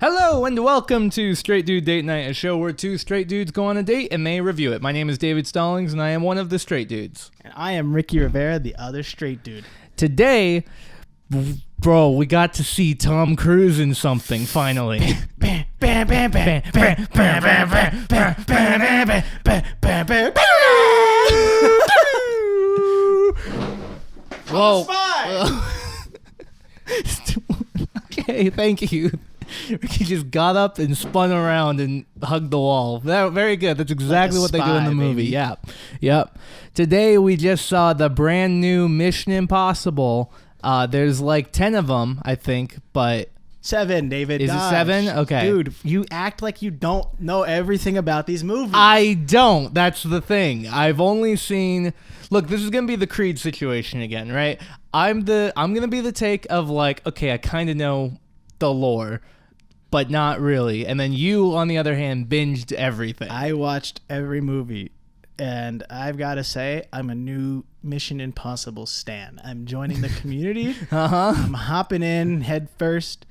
Hello and welcome to Straight Dude Date Night, a show where two straight dudes go on a date and they review it. My name is David Stallings and I am one of the straight dudes. And I am Ricky Rivera, the other straight dude. Today, bro, we got to see Tom Cruise in something finally. Whoa. Okay, thank you. Ricky just got up and spun around and hugged the wall. Very good. That's exactly what they do in the movie. Baby. Yeah. Yep. Today we just saw the brand new Mission Impossible. There's like 10 of them, I think, but 7, David. Is it 7? Okay. Dude, you act like you don't know everything about these movies. I don't. That's the thing. I've only seen... Look, this is going to be the Creed situation again, right? I'm going to be the take of like, okay, I kind of know the lore, but not really. And then you, on the other hand, binged everything. I watched every movie, and I've got to say, I'm a new Mission Impossible stan. I'm joining the community. I'm hopping in head first.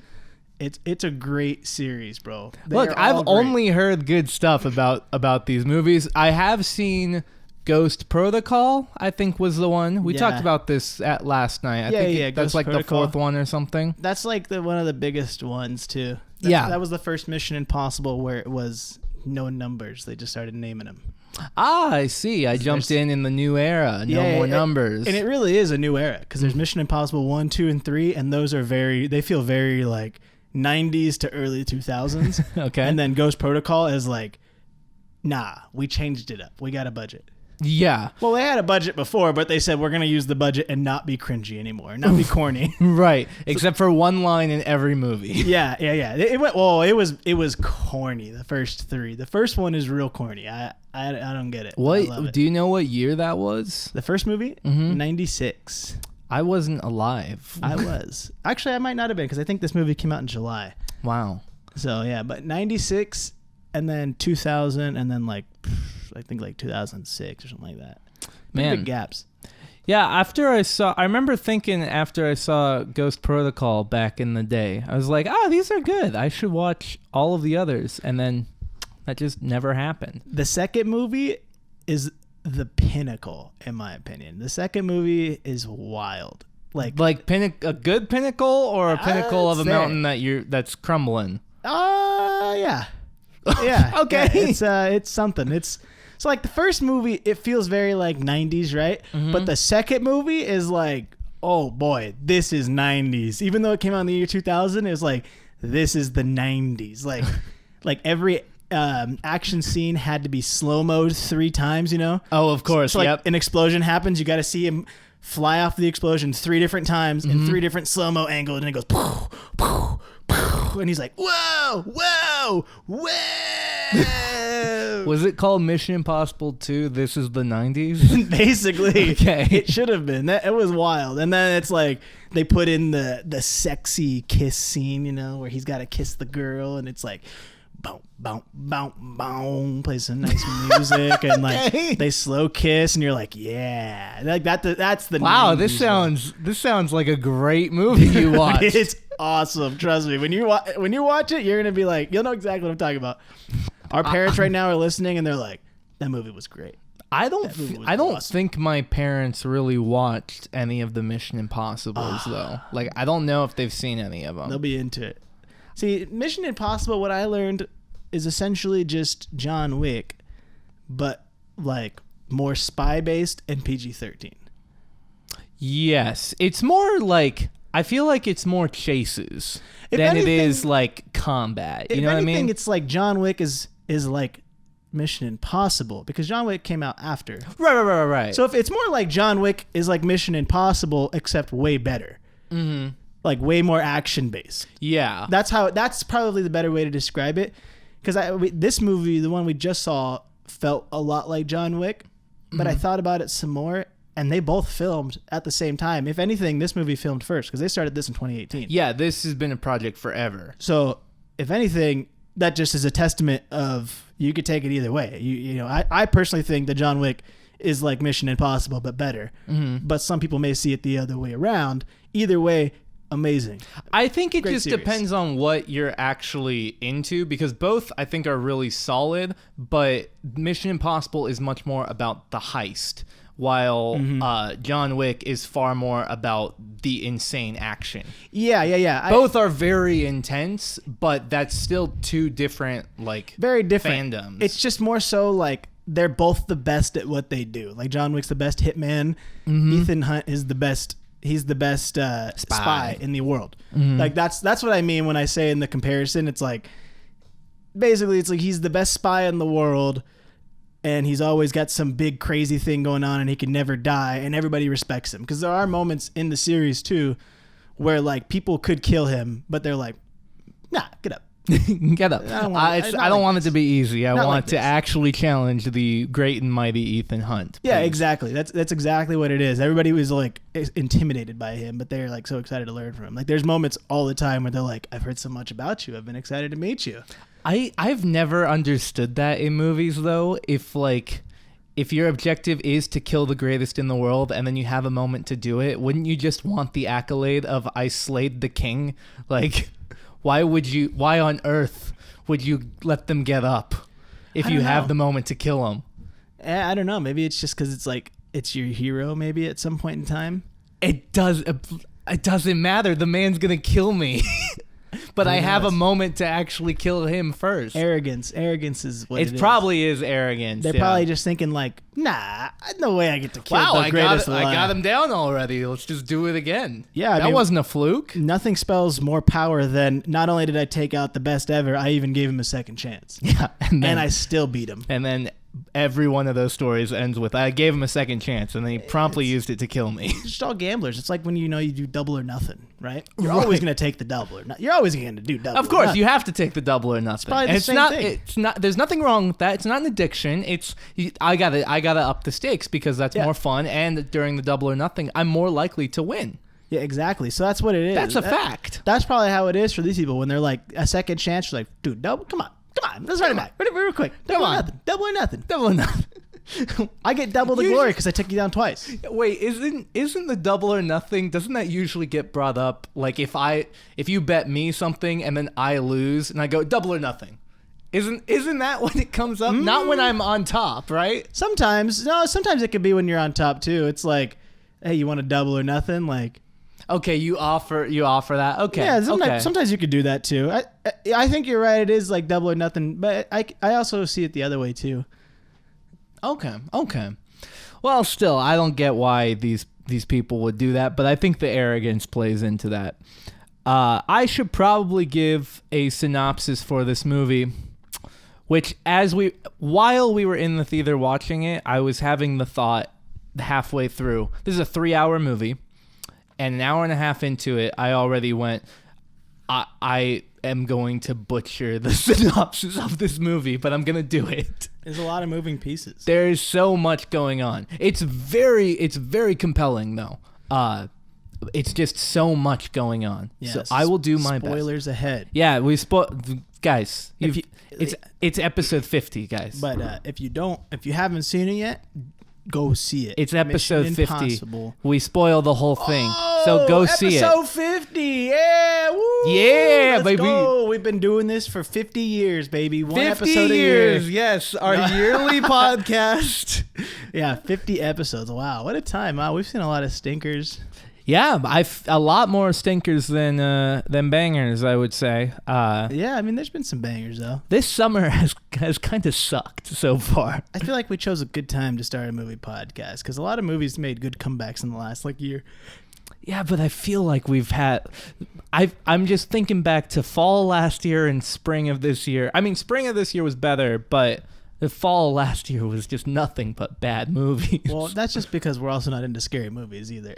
It's a great series, bro. Look, I've only heard good stuff about these movies. I have seen Ghost Protocol, I think was the one. We talked about this at last night. I think that's like Protocol. The 4th one or something. That's like one of the biggest ones too. That was the first Mission Impossible where it was no numbers. They just started naming them. Ah, I see. I jumped in the new era. No more numbers. And it really is a new era because there's Mission Impossible 1, 2, and 3, and those are they feel very like 90s to early 2000s. Okay. And then Ghost Protocol is like, nah, we changed it up. We got a budget. Yeah. Well, they had a budget before, but they said we're going to use the budget and not be cringy anymore, not be corny. Right. Except for one line in every movie. Yeah. It was corny, the first 3. The first one is real corny. I don't get it. What? Do you know what year that was? The first movie? 96. I wasn't alive. I was. Actually, I might not have been because I think this movie came out in July. Wow. So, yeah, but 96 and then 2000 and then like... I think like 2006 or something like that. Man, big gaps. Yeah, I remember thinking after I saw Ghost Protocol back in the day, I was like, these are good. I should watch all of the others. And then that just never happened. The second movie is the pinnacle, in my opinion. The second movie is wild. Like a good pinnacle or a pinnacle of a mountain that's crumbling? Yeah. Yeah. Okay. Yeah, it's something. So like the first movie, it feels very like 90s, right? Mm-hmm. But the second movie is like, oh boy, this is 90s. Even though it came out in the year 2000, it was like, this is the 90s. Like, like every action scene had to be slow-moed 3 times, you know? Oh, of course. So like an explosion happens, you got to see him fly off the explosion 3 different times in 3 different slow-mo angles, and it goes, poof, poof, poof, and he's like, whoa, whoa, whoa. Was it called Mission Impossible 2, This is the 90s? Basically. Okay. It should have been. It was wild. And then it's like they put in the sexy kiss scene, you know, where he's got to kiss the girl, and it's like, boom, boom, boom, boom, plays some nice music, and like they slow kiss, and you're like, yeah, like that's the wow. This sounds like a great movie you watched. It's awesome. Trust me. When you watch it, you're gonna be like, you'll know exactly what I'm talking about. Our parents right now are listening, and they're like, that movie was great. I don't think my parents really watched any of the Mission Impossibles though. Like, I don't know if they've seen any of them. They'll be into it. See, Mission Impossible, what I learned is essentially just John Wick, but like more spy-based and PG-13. Yes. It's more like, I feel like it's more chases than it is like combat. You know what I mean? It's like John Wick is like Mission Impossible because John Wick came out after. Right. So if it's more like John Wick is like Mission Impossible except way better. Mm-hmm. Like way more action based. Yeah. That's probably the better way to describe it. Because this movie, the one we just saw, felt a lot like John Wick. But I thought about it some more, and they both filmed at the same time. If anything, this movie filmed first because they started this in 2018. Yeah, this has been a project forever. So if anything, that just is a testament of you could take it either way. You know, I personally think that John Wick is like Mission Impossible but better. Mm-hmm. But some people may see it the other way around. Either way, amazing. I think it Great just series. depends on what you're actually into, because both I think are really solid, but Mission Impossible is much more about the heist, while John Wick is far more about the insane action. Yeah. Both are very intense, but that's still two different, like, Very different fandoms. It's just more so like they're both the best at what they do. Like John Wick's the best hitman. Ethan Hunt is the best. He's the best spy in the world. Like that's what I mean when I say in the comparison. It's like basically it's like he's the best spy in the world, and he's always got some big crazy thing going on, and he can never die, and everybody respects him. Because there are moments in the series too where like people could kill him, but they're like, nah, get up. Get up. I don't want it to be easy. I want to actually challenge the great and mighty Ethan Hunt. Yeah, please. exactly. That's exactly what it is. Everybody was like intimidated by him, but they're like so excited to learn from him. Like there's moments all the time where they're like, I've heard so much about you. I've been excited to meet you. I've never understood that in movies though. If your objective is to kill the greatest in the world and then you have a moment to do it, wouldn't you just want the accolade of I slayed the king? Like, why on earth would you let them get up if you have the moment to kill them? I don't know. Maybe it's just because it's like it's your hero. Maybe at some point in time, it doesn't matter. The man's gonna kill me. But I have a moment to actually kill him first. Arrogance is what it is. It probably is arrogance. They're probably just thinking like, nah, no way I get to kill the greatest alive. I got him down already. Let's just do it again. Yeah, that wasn't a fluke. Nothing spells more power than not only did I take out the best ever, I even gave him a second chance. Yeah, and I still beat him. And then every one of those stories ends with I gave him a second chance, and then he promptly used it to kill me. It's just all gamblers. It's like when you do double or nothing, right? You're always going to take the double or nothing. You're always going to do double. Of course, you have to take the double or nothing. It's probably the same thing. It's not. There's nothing wrong with that. It's not an addiction. I gotta up the stakes because that's more fun. And during the double or nothing, I'm more likely to win. Yeah, exactly. So that's what it is. That's a fact. That's probably how it is for these people when they're like a second chance. You're like, dude, double. Come on, let's run it back real quick. Double or nothing. I get double the glory because I took you down twice. Wait, isn't the double or nothing? Doesn't that usually get brought up? Like if you bet me something and then I lose and I go double or nothing, isn't that when it comes up? Not when I'm on top, right? Sometimes it could be when you're on top too. It's like, hey, you want a double or nothing? Like, okay, you offer that. Okay, yeah. Sometimes you could do that too. I think you're right. It is like double or nothing, but I also see it the other way too. Okay. Well, still, I don't get why these people would do that, but I think the arrogance plays into that. I should probably give a synopsis for this movie, which while we were in the theater watching it, I was having the thought halfway through. This is a 3-hour movie, and an hour and a half into it, I already went, I am going to butcher the synopsis of this movie, but I'm going to do it. There's a lot of moving pieces. There's so much going on. It's very compelling though. It's just so much going on. Yeah, so I will do my best. Spoilers ahead. Yeah, guys. It's episode 50, guys. But if you haven't seen it yet, go see it. It's episode Mission 50. Impossible. We spoil the whole thing. So go see it. Episode 50. Yeah. Woo. Yeah, Let's baby. Go. We've been doing this for 50 years, baby. 50 episode a years. year. Yes, our yearly podcast. Yeah, 50 episodes. Wow, what a time. Wow, we've seen a lot of stinkers. Yeah, a lot more stinkers than bangers, I would say. Yeah, I mean, there's been some bangers though. This summer has kind of sucked so far. I feel like we chose a good time to start a movie podcast because a lot of movies made good comebacks in the last year. Yeah, but I feel like I'm just thinking back to fall last year and spring of this year. I mean, spring of this year was better, but the fall last year was just nothing but bad movies. Well, that's just because we're also not into scary movies either.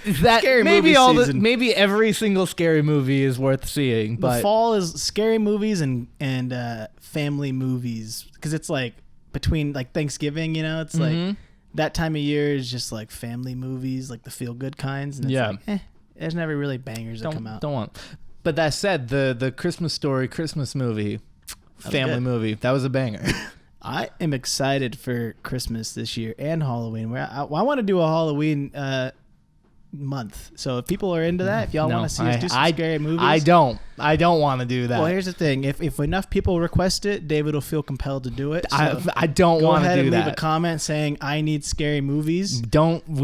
Maybe every single scary movie is worth seeing. But the fall is scary movies and family movies because it's like between like Thanksgiving, it's like that time of year is just like family movies, like the feel good kinds. And it's like, there's never really bangers that come out. Don't want. But that said, the Christmas Story Christmas movie. Family movie. That was a banger. I am excited for Christmas this year and Halloween. I want to do a Halloween month. So if people are into that, if y'all No, want to see us do some scary movies, I don't want to do that. Well, here's the thing: if enough people request it, David will feel compelled to do it. So I don't want to do and that. leave a comment saying I need scary movies. We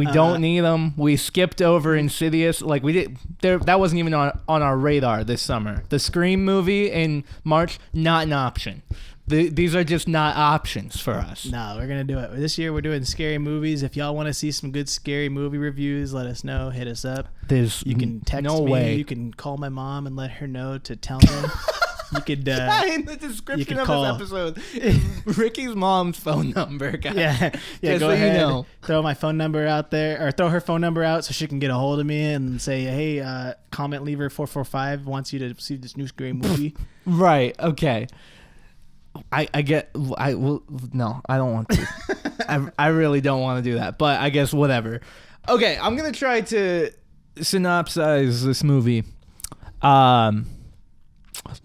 don't need them. We skipped over Insidious. Like we did there. That wasn't even on our radar this summer. The Scream movie in March, not an option. These are just not options for us. No, we're gonna do it this year. We're doing scary movies. If y'all want to see some good scary movie reviews, let us know. Hit us up. You can text no me. way. You can call my mom and let her know to tell me. You could in the description of this episode, Ricky's mom's phone number, guys. Yeah. Just Go so ahead. you know. Throw my phone number out there, or throw her phone number out so she can get a hold of me and say, "Hey, comment leaver 445 wants you to see this new scary movie." Right. Okay. I will. No, I don't want to. I really don't want to do that. But I guess whatever. Okay, I'm gonna try to synopsize this movie.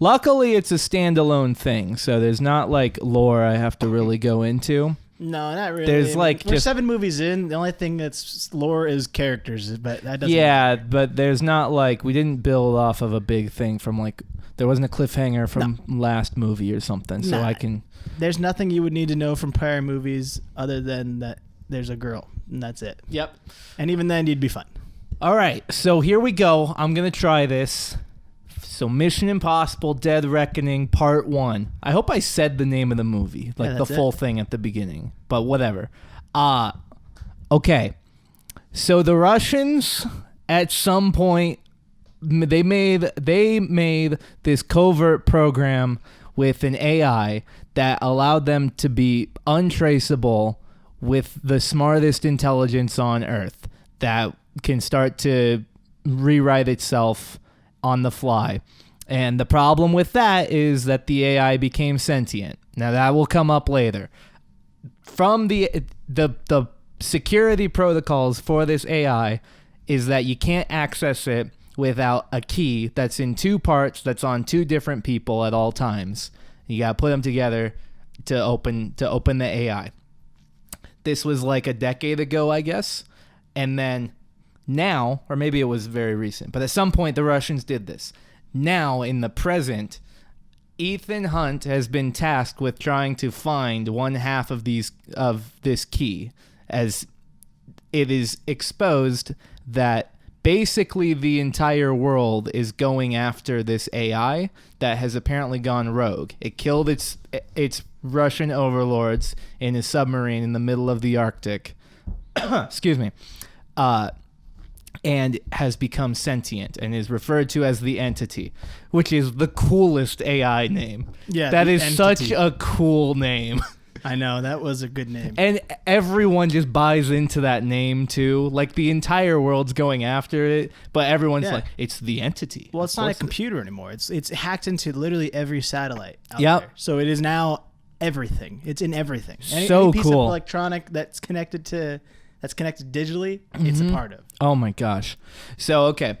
Luckily, it's a standalone thing, so there's not like lore I have to really go into. No, not really. There's like we're just 7 movies in. The only thing that's lore is characters, but that doesn't. Yeah, but there's not like we didn't build off of a big thing from like there wasn't a cliffhanger from last movie or something, so I can. There's nothing you would need to know from prior movies other than that there's a girl, and that's it. Yep. And even then, you'd be fine. All right, so here we go. I'm gonna try this. So Mission Impossible Dead Reckoning Part 1. I hope I said the name of the movie, like the full thing at the beginning, but whatever. Okay. So the Russians at some point they made this covert program with an AI that allowed them to be untraceable with the smartest intelligence on Earth that can start to rewrite itself on the fly. And the problem with that is that the AI became sentient. Now that will come up later. From the security protocols for this AI is that you can't access it without a key that's in 2 parts that's on 2 different people at all times. You got to put them together to open the AI. This was like a decade ago, I guess. And then now, or maybe it was very recent, but at some point the Russians did this. Now, in the present, Ethan Hunt has been tasked with trying to find one half of this key, as it is exposed that basically the entire world is going after this AI that has apparently gone rogue. It killed its Russian overlords in a submarine in the middle of the Arctic. Excuse me. And has become sentient and is referred to as the Entity, which is the coolest AI name. Yeah, that is Entity. Such a cool name. I know, that was a good name. And everyone just buys into that name too. Like the entire world's going after it, but everyone's like, it's the Entity. Well, it's not a computer anymore. It's hacked into literally every satellite out Yep. there. So it is now everything. It's in everything. Any piece cool. of electronic that's connected digitally, it's a part of. Oh my gosh. So, okay.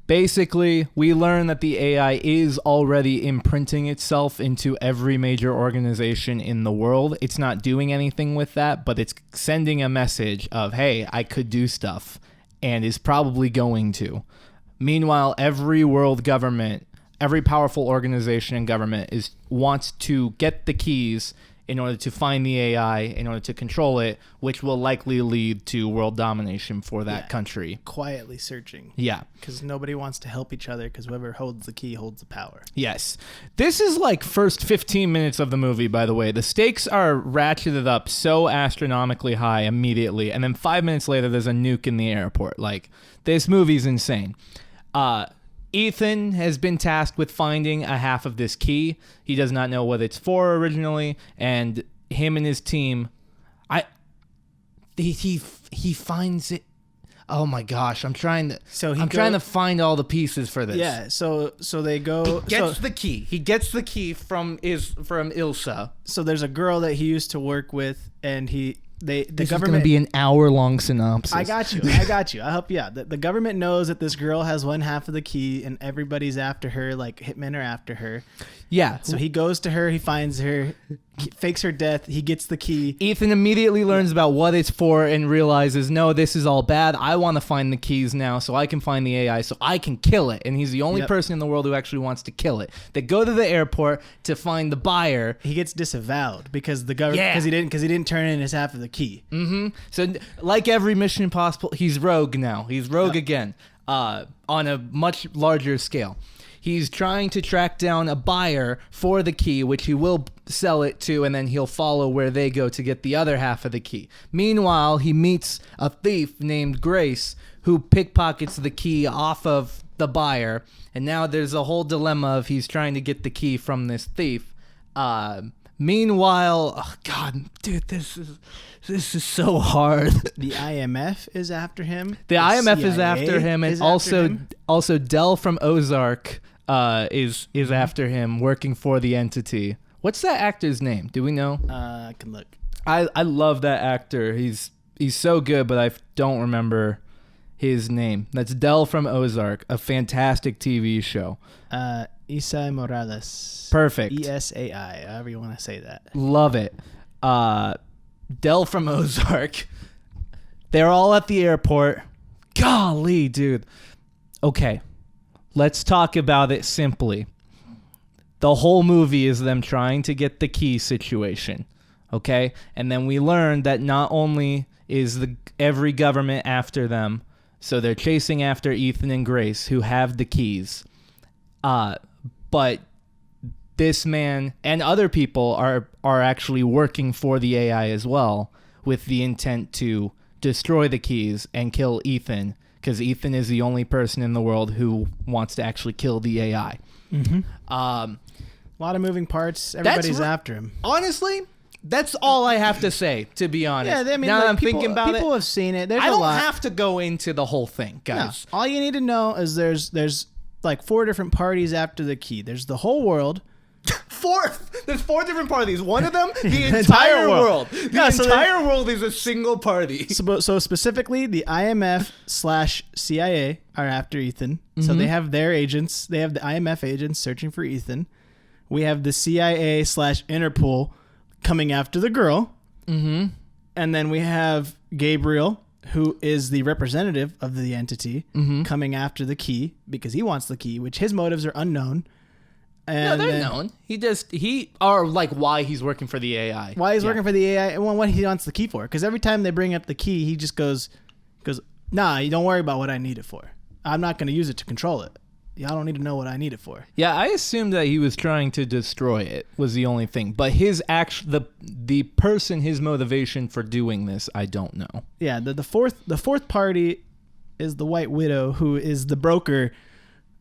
Basically, we learn that the AI is already imprinting itself into every major organization in the world. It's not doing anything with that, but it's sending a message of, hey, I could do stuff, and is probably going to. Meanwhile, every world government, every powerful organization and government wants to get the keys in order to find the AI, in order to control it, which will likely lead to world domination for that country. Quietly searching. Yeah. Because nobody wants to help each other, because whoever holds the key holds the power. Yes. This is like first 15 minutes of the movie, by the way. The stakes are ratcheted up so astronomically high immediately, and then 5 minutes later, there's a nuke in the airport. Like, this movie's insane. Ethan has been tasked with finding a half of this key. He does not know what it's for originally, and him and his team, he finds it. Oh my gosh, I'm trying to find all the pieces for this. Yeah, so they go. He gets the key. He gets the key from Ilsa. So there's a girl that he used to work with, and the This government is going to be an hour-long synopsis. I got you. I'll help you out. The government knows that this girl has one half of the key, and everybody's after her. Like hitmen are after her. Yeah. So he goes to her. He finds her, fakes her death. He gets the key. Ethan immediately learns about what it's for and realizes, no, this is all bad. I want to find the keys now so I can find the AI so I can kill it. And he's the only person in the world who actually wants to kill it. They go to the airport to find the buyer. He gets disavowed because the government because he didn't turn in his half of the key. Mm-hmm. So like every Mission Impossible, he's rogue now. He's rogue again on a much larger scale. He's trying to track down a buyer for the key, which he will sell it to, and then he'll follow where they go to get the other half of the key. Meanwhile, he meets a thief named Grace who pickpockets the key off of the buyer, and now there's a whole dilemma of he's trying to get the key from this thief. Meanwhile, oh God, dude, this is so hard. The IMF is after him. The IMF is CIA after him, and also Del from Ozark is after him, working for the entity. What's that actor's name? Do we know? I can look. I love that actor. He's so good, but I don't remember his name. That's Del from Ozark, a fantastic TV show. Isai Morales. Perfect. ESAI, however you want to say that. Love it. Del from Ozark. They're all at the airport. Golly, dude. Okay. Let's talk about it simply. The whole movie is them trying to get the key situation. Okay? And then we learn that not only is every government after them, so they're chasing after Ethan and Grace, who have the keys. But this man and other people are actually working for the AI as well, with the intent to destroy the keys and kill Ethan, because Ethan is the only person in the world who wants to actually kill the AI. Mm-hmm. A lot of moving parts. Everybody's after him. Honestly, that's all I have to say, to be honest. Yeah, I mean, now like, that I'm thinking about it, people have seen it. There's I a don't lot. have to go into the whole thing, guys. No. All you need to know is there's like 4 different parties after the key. There's the whole world. There's 4 different parties. One of them, the entire world. The entire world is a single party. So specifically, the IMF/CIA are after Ethan. Mm-hmm. So they have their agents. They have the IMF agents searching for Ethan. We have the CIA/Interpol coming after the girl. Mm-hmm. And then we have Gabriel, who is the representative of the entity, coming after the key because he wants the key, which his motives are unknown. And no, they're known. Why he's working for the AI. Why he's working for the AI and what he wants the key for. Because every time they bring up the key, he just goes, nah, you don't worry about what I need it for. I'm not going to use it to control it. Y'all don't need to know what I need it for. Yeah, I assumed that he was trying to destroy it was the only thing. But his the person, his motivation for doing this, I don't know. Yeah, the fourth party is the White Widow, who is the broker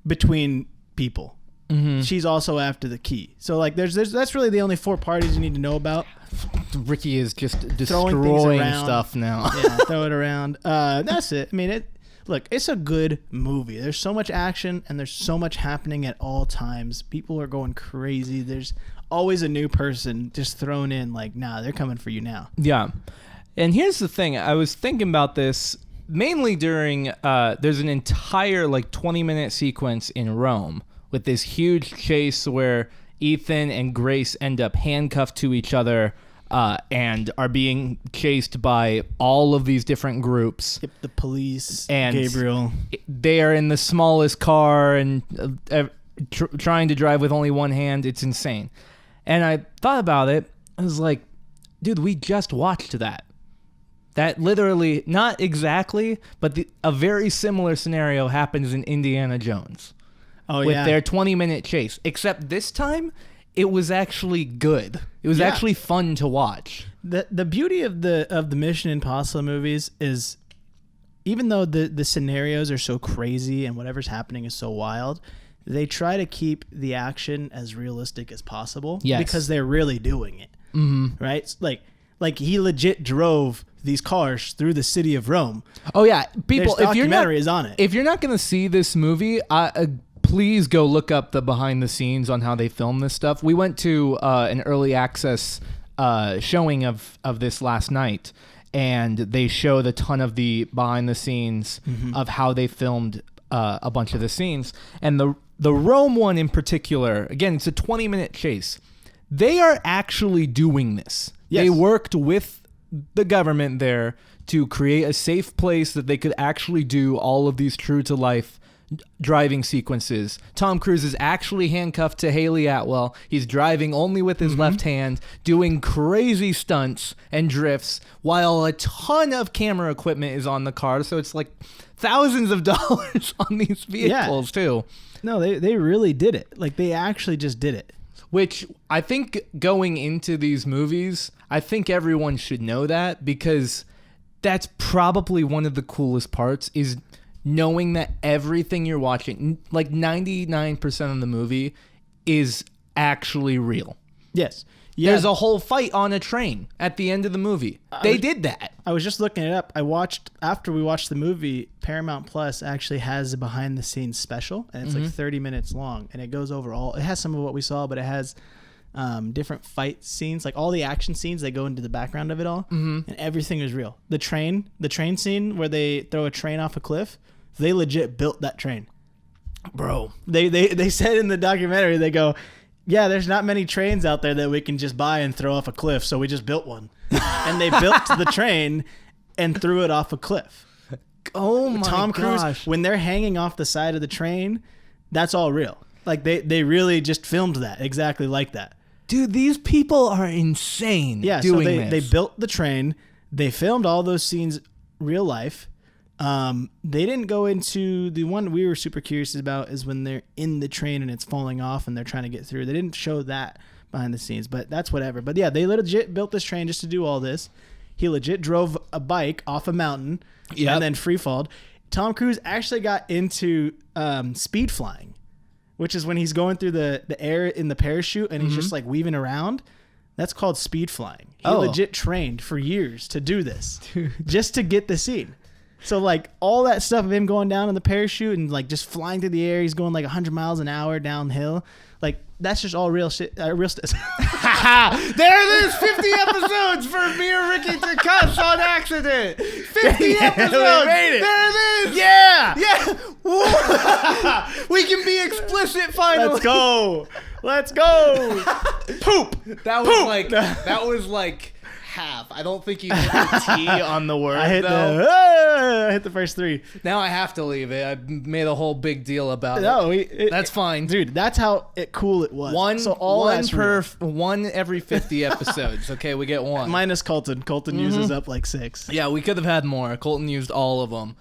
between people. Mm-hmm. She's also after the key. So like that's really the only 4 parties you need to know about. Ricky is just destroying stuff now. Yeah, throw it around. That's it. I mean, it's a good movie. There's so much action and there's so much happening at all times. People are going crazy. There's always a new person just thrown in like, nah, they're coming for you now. Yeah. And here's the thing. I was thinking about this mainly during there's an entire 20-minute sequence in Rome with this huge chase where Ethan and Grace end up handcuffed to each other and are being chased by all of these different groups. Yep, the police and Gabriel. They are in the smallest car and trying to drive with only one hand. It's insane. And I thought about it. I was like, dude, we just watched that. That literally, not exactly, but a very similar scenario happens in Indiana Jones. Oh, with their 20-minute chase. Except this time, it was actually good. It was actually fun to watch. The beauty of the Mission Impossible movies is, even though the scenarios are so crazy and whatever's happening is so wild, they try to keep the action as realistic as possible. Yes. Because they're really doing it. Mm-hmm. Right? Like he legit drove these cars through the city of Rome. Oh yeah, people. There's documentaries on it. If you're not going to see this movie, please go look up the behind the scenes on how they film this stuff. We went to an early access showing of this last night, and they showed a ton of the behind the scenes of how they filmed a bunch of the scenes. And the Rome one in particular, again, it's a 20-minute chase. They are actually doing this. Yes. They worked with the government there to create a safe place that they could actually do all of these true to life driving sequences. Tom Cruise is actually handcuffed to Haley Atwell. He's driving only with his left hand, doing crazy stunts and drifts, while a ton of camera equipment is on the car. So it's like thousands of dollars on these vehicles too. No, they really did it. Like, they actually just did it. Which I think going into these movies, I think everyone should know that, because that's probably one of the coolest parts, is knowing that everything you're watching, like 99% of the movie, is actually real. Yes. Yeah. There's a whole fight on a train at the end of the movie. They did that. I was just looking it up. After we watched the movie, Paramount Plus actually has a behind the scenes special, and it's like 30 minutes long, and it goes over it has some of what we saw, but it has different fight scenes, like all the action scenes. They go into the background of it all, and everything is real. The train scene where they throw a train off a cliff, they legit built that train, bro. They said in the documentary, they go, yeah, there's not many trains out there that we can just buy and throw off a cliff, so we just built one. And they built the train and threw it off a cliff. Oh my Tom Cruise, gosh. when they're hanging off the side of the train, that's all real. Like, they really just filmed that exactly like that. Dude, these people are insane. Yeah, doing so this. they built the train. They filmed all those scenes real life. They didn't go into the one we were super curious about, is when they're in the train and it's falling off and they're trying to get through. They didn't show that behind the scenes, but that's whatever. But yeah, they legit built this train just to do all this. He legit drove a bike off a mountain and then free-falled. Tom Cruise actually got into speed flying, which is when he's going through the air in the parachute and he's just like weaving around. That's called speed flying. He legit trained for years to do this, just to get the scene. So like all that stuff of him going down in the parachute and like just flying through the air, he's going like 100 miles an hour downhill. Like, that's just all real shit. Real stuff. There it is, 50 episodes for me or Ricky to cuss on accident. 50 episodes. We made it. There it is. Yeah. Yeah. We can be explicit finally. Let's go. Poop. That was like half. I don't think you hit the T on the word. I hit the first three. Now I have to leave it. I made a whole big deal about it. That's fine, dude. That's how cool it was. One every 50 episodes. Okay, we get one. Minus Colton. Colton uses up like 6. Yeah, we could have had more. Colton used all of them.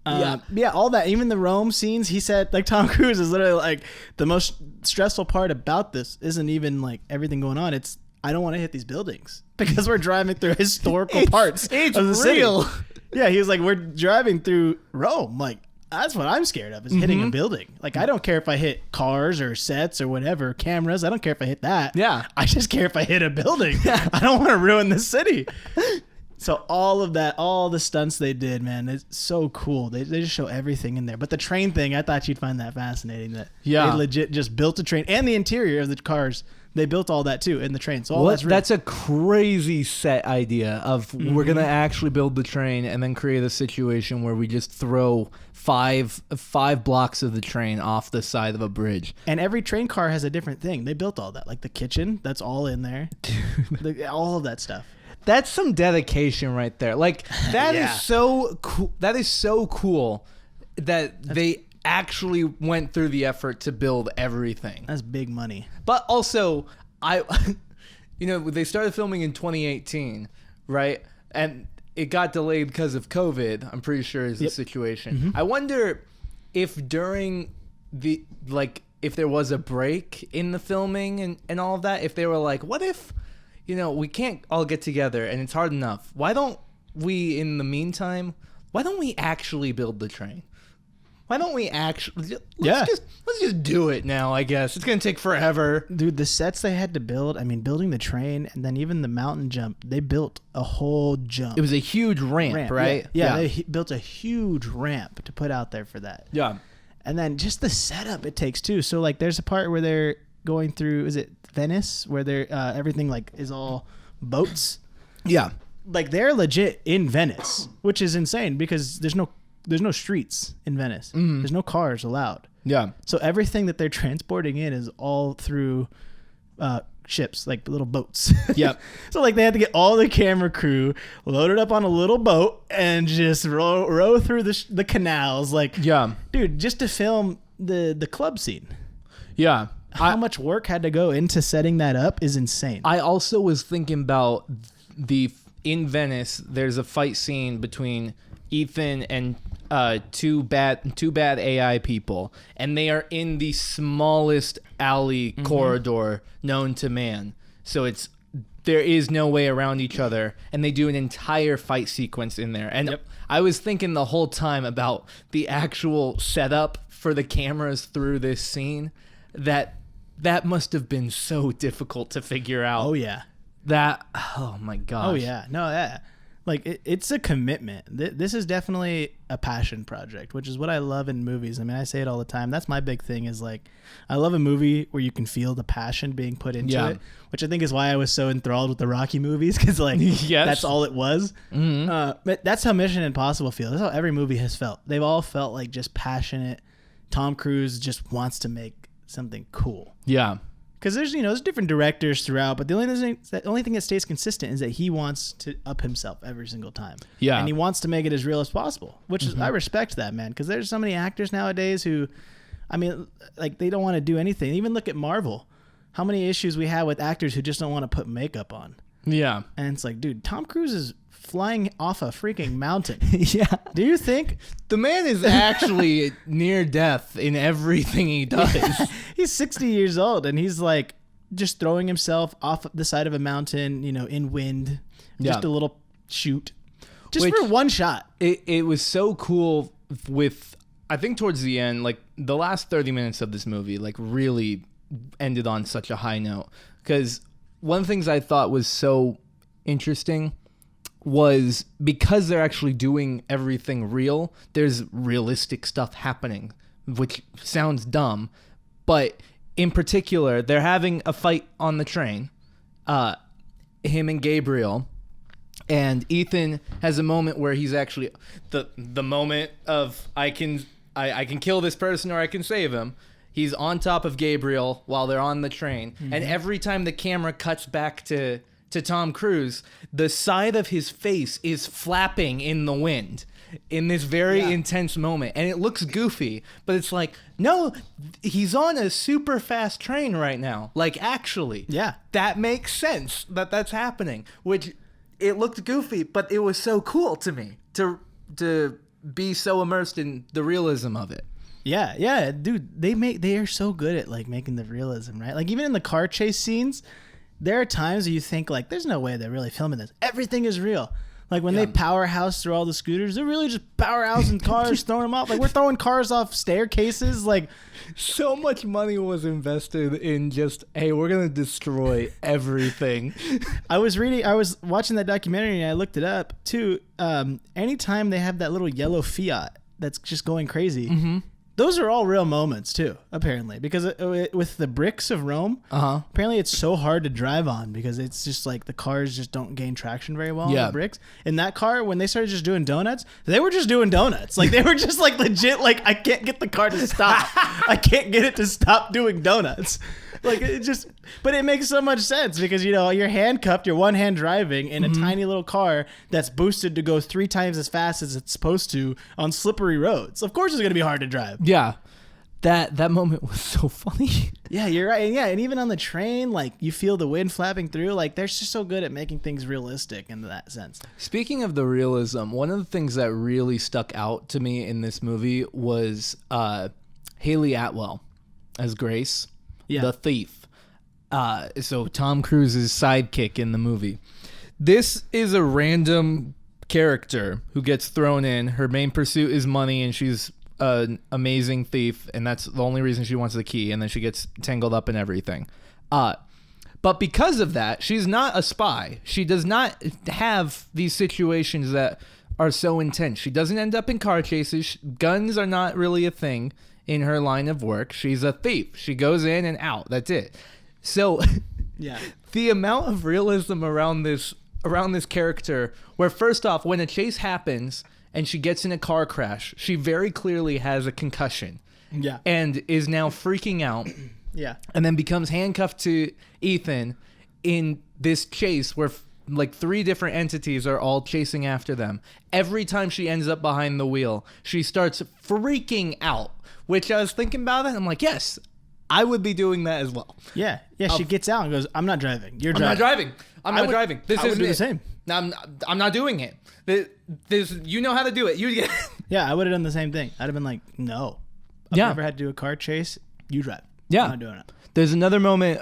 Yeah, all that. Even the Rome scenes, he said, like, Tom Cruise is literally like, the most stressful part about this isn't even like everything going on. It's, I don't want to hit these buildings because we're driving through historical parts of the real. city. Yeah, he was like, we're driving through Rome. Like, that's what I'm scared of, is hitting a building. Like, I don't care if I hit cars or sets or whatever, cameras. I don't care if I hit that. Yeah. I just care if I hit a building. I don't want to ruin the city. So all of that, all the stunts they did, man, it's so cool. They just show everything in there. But the train thing, I thought you'd find that fascinating. That they legit just built a train, and the interior of the cars, they built all that too in the train. So all that's a crazy set idea of we're gonna actually build the train and then create a situation where we just throw five blocks of the train off the side of a bridge. And every train car has a different thing. They built all that, like the kitchen, that's all in there. All of that stuff. That's some dedication right there. Like, that is so cool. That is so cool that they actually went through the effort to build everything. That's big money. But also, they started filming in 2018, right? And it got delayed because of COVID, I'm pretty sure is the situation. I wonder if during if there was a break in the filming and all of that, if they were like, what if, we can't all get together and it's hard enough. Why don't we, in the meantime, actually build the train? Why don't we actually... Let's just do it now, I guess. It's going to take forever. Dude, the sets they had to build, building the train and then even the mountain jump, they built a whole jump. It was a huge ramp. Right? Yeah, they built a huge ramp to put out there for that. Yeah. And then just the setup it takes, too. So, like, there's a part where they're going through... Is it Venice? Where they're everything, like, is all boats. Yeah. Like they're legit in Venice, which is insane because there's no streets in Venice. There's no cars allowed. Yeah. So everything that they're transporting in is all through ships, like little boats. Yep. So like they had to get all the camera crew loaded up on a little boat and just row through the canals. Like, Yeah. dude, just to film the club scene. Yeah. How much work had to go into setting that up is insane. I also was thinking about in Venice, there's a fight scene between Ethan and two bad AI people, and they are in the smallest alley corridor known to man. So there is no way around each other, and they do an entire fight sequence in there. And I was thinking the whole time about the actual setup for the cameras through this scene, that must have been so difficult to figure out. Oh yeah. Oh my gosh. Oh yeah. No, yeah. Like it's a commitment. This is definitely a passion project, which is what I love in movies. I mean, I say it all the time. That's my big thing is like, I love a movie where you can feel the passion being put into it, which I think is why I was so enthralled with the Rocky movies. Cause like, that's all it was. But that's how Mission Impossible feels. That's how every movie has felt. They've all felt like just passionate. Tom Cruise just wants to make something cool. Yeah. Because there's different directors throughout, but the only thing that stays consistent is that he wants to up himself every single time. Yeah. And he wants to make it as real as possible, which is, I respect that, man. Because there's so many actors nowadays who, I mean, like they don't want to do anything. Even look at Marvel. How many issues we have with actors who just don't want to put makeup on. Yeah. And it's like, dude, Tom Cruise is flying off a freaking mountain. Yeah. Do you think? The man is actually near death in everything he does. He's 60 years old and he's like just throwing himself off the side of a mountain, in wind, just a little shoot, just for one shot. It was so cool with, I think towards the end, like the last 30 minutes of this movie, like really ended on such a high note. Because one of the things I thought was so interesting was because they're actually doing everything real, there's realistic stuff happening, which sounds dumb, but in particular, they're having a fight on the train, him and Gabriel, and Ethan has a moment where he's actually the moment of I can kill this person or I can save him. He's on top of Gabriel while they're on the train, and every time the camera cuts back to Tom Cruise, the side of his face is flapping in the wind in this very intense moment. And it looks goofy, but it's like, no, he's on a super fast train right now. Like, actually, that makes sense that that's happening, which it looked goofy, but it was so cool to me to be so immersed in the realism of it. Yeah, dude, they are so good at like making the realism, right? Like even in the car chase scenes, there are times where you think like, there's no way they're really filming this. Everything is real. Like when they powerhouse through all the scooters, they're really just powerhousing cars, throwing them off. Like we're throwing cars off staircases. Like so much money was invested in just, hey, we're going to destroy everything. I was watching that documentary and I looked it up too. Anytime they have that little yellow Fiat that's just going crazy, those are all real moments too, apparently, because with the bricks of Rome, apparently it's so hard to drive on because it's just like the cars just don't gain traction very well on the bricks. In that car, when they started just doing donuts, they were just doing donuts. Like they were just like legit, like I can't get the car to stop. I can't get it to stop doing donuts. Like but it makes so much sense because you're handcuffed, you're one hand driving in a tiny little car that's boosted to go 3 times as fast as it's supposed to on slippery roads. Of course, it's gonna be hard to drive. Yeah, that moment was so funny. Yeah, you're right. And and even on the train, like you feel the wind flapping through. Like they're just so good at making things realistic in that sense. Speaking of the realism, one of the things that really stuck out to me in this movie was Haley Atwell as Grace. The thief. So Tom Cruise's sidekick in the movie. This is a random character who gets thrown in. Her main pursuit is money, and she's an amazing thief, and that's the only reason she wants the key, and then she gets tangled up in everything. But because of that, she's not a spy. She does not have these situations that are so intense. She doesn't end up in car chases. Guns are not really a thing in her line of work. She's a thief. She goes in and out. That's it. So Yeah. The amount of realism around this character, where first off, when a chase happens and she gets in a car crash, she very clearly has a concussion. Yeah. And is now freaking out. Yeah. And then becomes handcuffed to Ethan in this chase where like 3 different entities are all chasing after them. Every time she ends up behind the wheel, she starts freaking out, which I was thinking about it. And I'm like, yes, I would be doing that as well. Yeah. Yeah. She gets out and goes, I'm not driving. You're I'm driving. not driving. I'm not driving. This I would isn't do the it. same. I'm not doing it. This, you know how to do it. You get. Yeah, I would have done the same thing. I'd have been like, no. I've never had to do a car chase. You drive. Yeah. I'm not doing it. There's another moment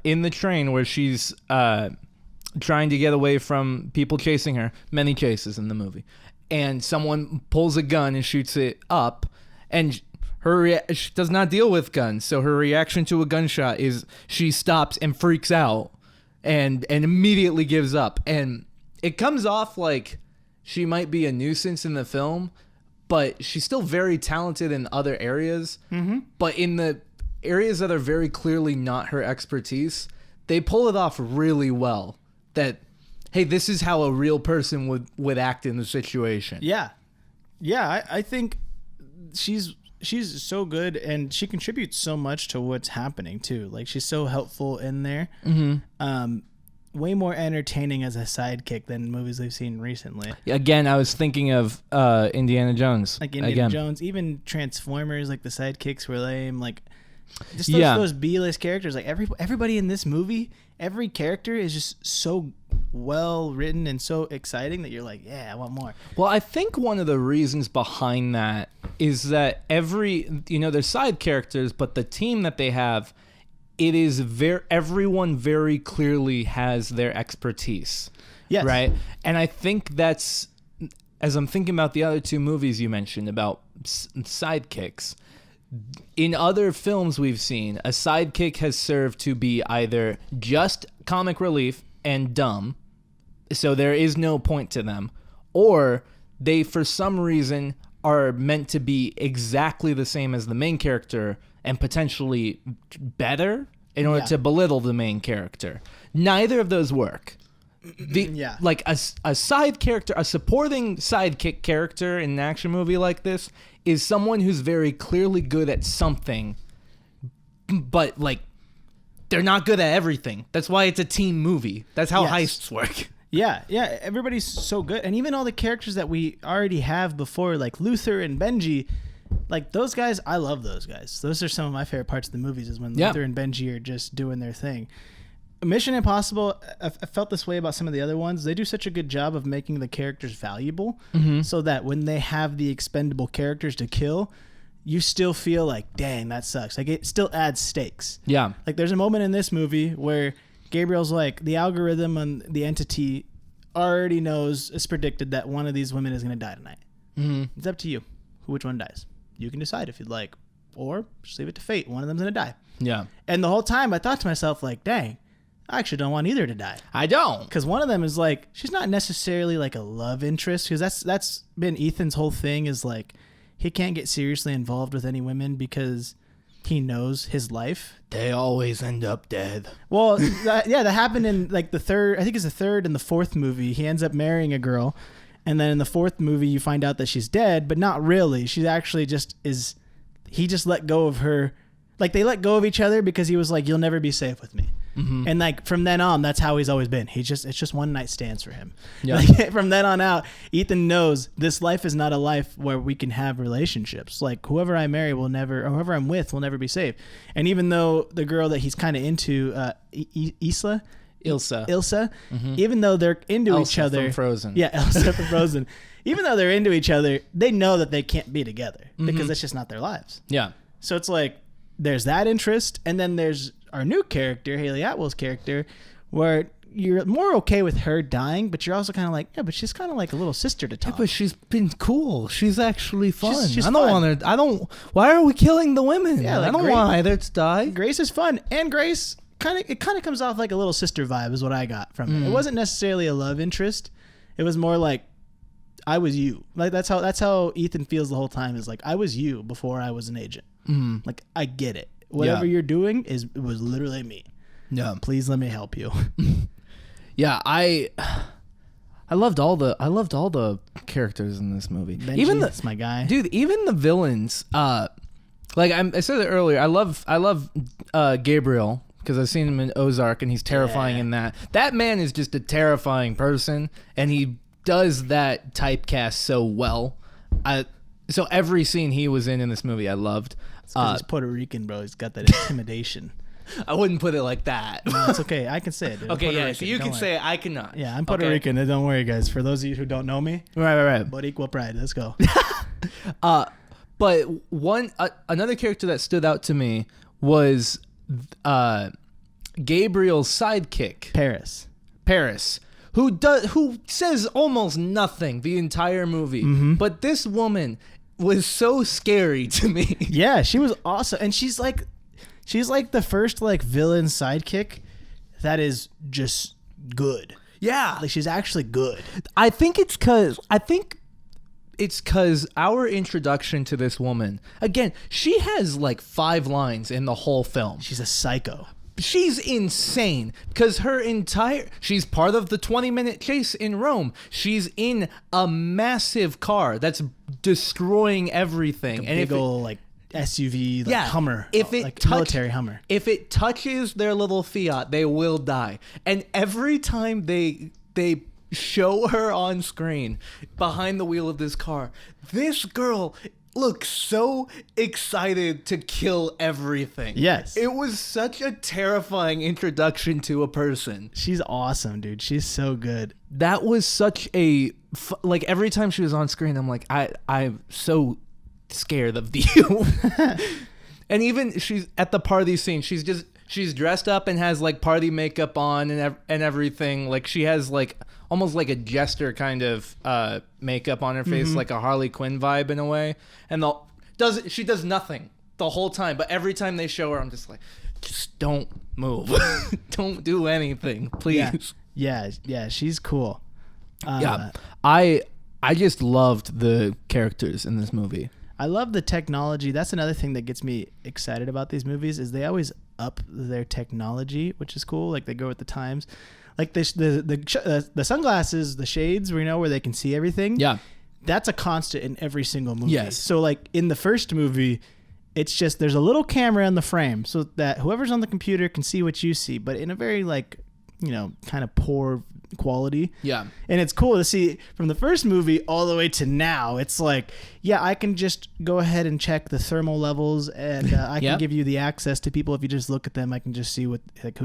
in the train where she's trying to get away from people chasing her. Many chases in the movie. And someone pulls a gun and shoots it up. And she does not deal with guns. So her reaction to a gunshot is she stops and freaks out and immediately gives up. And it comes off like she might be a nuisance in the film, but she's still very talented in other areas. Mm-hmm. But in the areas that are very clearly not her expertise, they pull it off really well. That, hey, this is how a real person would act in the situation. Yeah. Yeah, I think she's so good, and she contributes so much to what's happening too. Like, she's so helpful in there. Mm-hmm. Way more entertaining as a sidekick than movies we've seen recently. Again, I was thinking of Indiana Jones. Like Indiana Jones, even Transformers, like the sidekicks were lame. Like, just those B-list characters. Like everybody in this movie, every character is just so well written and so exciting that you're like, yeah, I want more. Well, I think one of the reasons behind that is that they're side characters, but the team that they have, it is everyone very clearly has their expertise. Yes. Right? And I think that's, as I'm thinking about the other 2 movies you mentioned about sidekicks, in other films we've seen, a sidekick has served to be either just comic relief and dumb, so there is no point to them, or they, for some reason, are meant to be exactly the same as the main character and potentially better in order to belittle the main character. Neither of those work. Like a side character, a supporting sidekick character in an action movie like this is someone who's very clearly good at something, but like they're not good at everything. That's why it's a team movie. That's how heists work. Yeah, everybody's so good. And even all the characters that we already have before, like Luther and Benji, like those guys, I love those guys. Those are some of my favorite parts of the movies, is when Luther and Benji are just doing their thing. Mission Impossible, I felt this way about some of the other ones. They do such a good job of making the characters valuable, so that when they have the expendable characters to kill, you still feel like, dang, that sucks. Like, it still adds stakes. Yeah. Like, there's a moment in this movie where Gabriel's like, the algorithm on the entity already knows, it's predicted that one of these women is going to die tonight. Mm-hmm. It's up to you which one dies. You can decide if you'd like, or just leave it to fate. One of them's going to die. Yeah. And the whole time I thought to myself, like, dang, I actually don't want either to die. I don't. Because one of them is like, she's not necessarily like a love interest, because that's been Ethan's whole thing, is like, he can't get seriously involved with any women because he knows his life. They always end up dead. Well, that happened in like the third, I think it's the third and the fourth movie. He ends up marrying a girl. And then in the fourth movie, you find out that she's dead, but not really. She actually he just let go of her. Like, they let go of each other because he was like, you'll never be safe with me. Mm-hmm. And like from then on, that's how he's always been. It's just one night stands for him. Yeah. Like, from then on out, Ethan knows this life is not a life where we can have relationships. Like, whoever I marry will never, or whoever I'm with will never be safe. And even though the girl that he's kind of into, Ilsa, mm-hmm. even though they're into each other, from Frozen. Yeah, Elsa from Frozen. Even though they're into each other, they know that they can't be together because that's just not their lives. Yeah. So it's like, there's that interest, and then there's our new character, Haley Atwell's character, where you're more okay with her dying, but you're also kind of like, yeah, but she's kind of like a little sister to Tom. Yeah, but she's been cool. She's actually fun. She's I don't want her. Why are we killing the women? Yeah, like, I don't want either to die. Grace is fun, and Grace kind of comes off like a little sister vibe, is what I got from it. It wasn't necessarily a love interest. It was more like, I was you. Like, that's how Ethan feels the whole time, is like, I was you before I was an agent. Like, I get it. Whatever you're doing was literally me. Yeah. Please let me help you. Yeah, I loved all the characters in this movie. Benji, that's my guy. Dude, even the villains. Like I said it earlier, I love Gabriel because I've seen him in Ozark and he's terrifying in that. That man is just a terrifying person, and he does that typecast so well. So every scene he was in this movie, I loved. It's 'cause he's Puerto Rican, bro. He's got that intimidation. I wouldn't put it like that. No, it's okay. I can say it, dude. Okay, yeah. So you can say it. I cannot. Yeah, I'm Puerto Rican. And don't worry, guys. For those of you who don't know me, Right. but equal pride. Let's go. But another character that stood out to me was Gabriel's sidekick, Paris, who says almost nothing the entire movie. Mm-hmm. But this woman was so scary to me. Yeah, she was awesome, and she's like the first like villain sidekick that is just good. Yeah, like she's actually good. I think it's because our introduction to this woman, again, she has like 5 lines in the whole film. She's a psycho. She's insane because she's part of the 20-minute chase in Rome. She's in a massive car that's destroying everything. Like a big old like SUV, like Hummer, military Hummer. If it touches their little Fiat, they will die. And every time they show her on screen behind the wheel of this car, this girl looks so excited to kill everything. Yes. It was such a terrifying introduction to a person. She's awesome, dude. She's so good. That was such a like every time she was on screen, I'm like, I'm so scared of you. And even she's at the party scene, she's dressed up and has like party makeup on and everything. Like she has like almost like a jester kind of makeup on her face, like a Harley Quinn vibe in a way. And she does nothing the whole time, but every time they show her, I'm just like, just don't move. Don't do anything, please. Yeah, she's cool. I just loved the characters in this movie. I love the technology. That's another thing that gets me excited about these movies is they always up their technology, which is cool. Like they go with the times. Like the sunglasses, the shades, where they can see everything. Yeah, that's a constant in every single movie. Yes. So like in the first movie, it's just there's a little camera in the frame so that whoever's on the computer can see what you see, but in a very like kind of poor quality. Yeah. And it's cool to see from the first movie all the way to now. It's like, I can just go ahead and check the thermal levels and I can give you the access to people. If you just look at them, I can just see who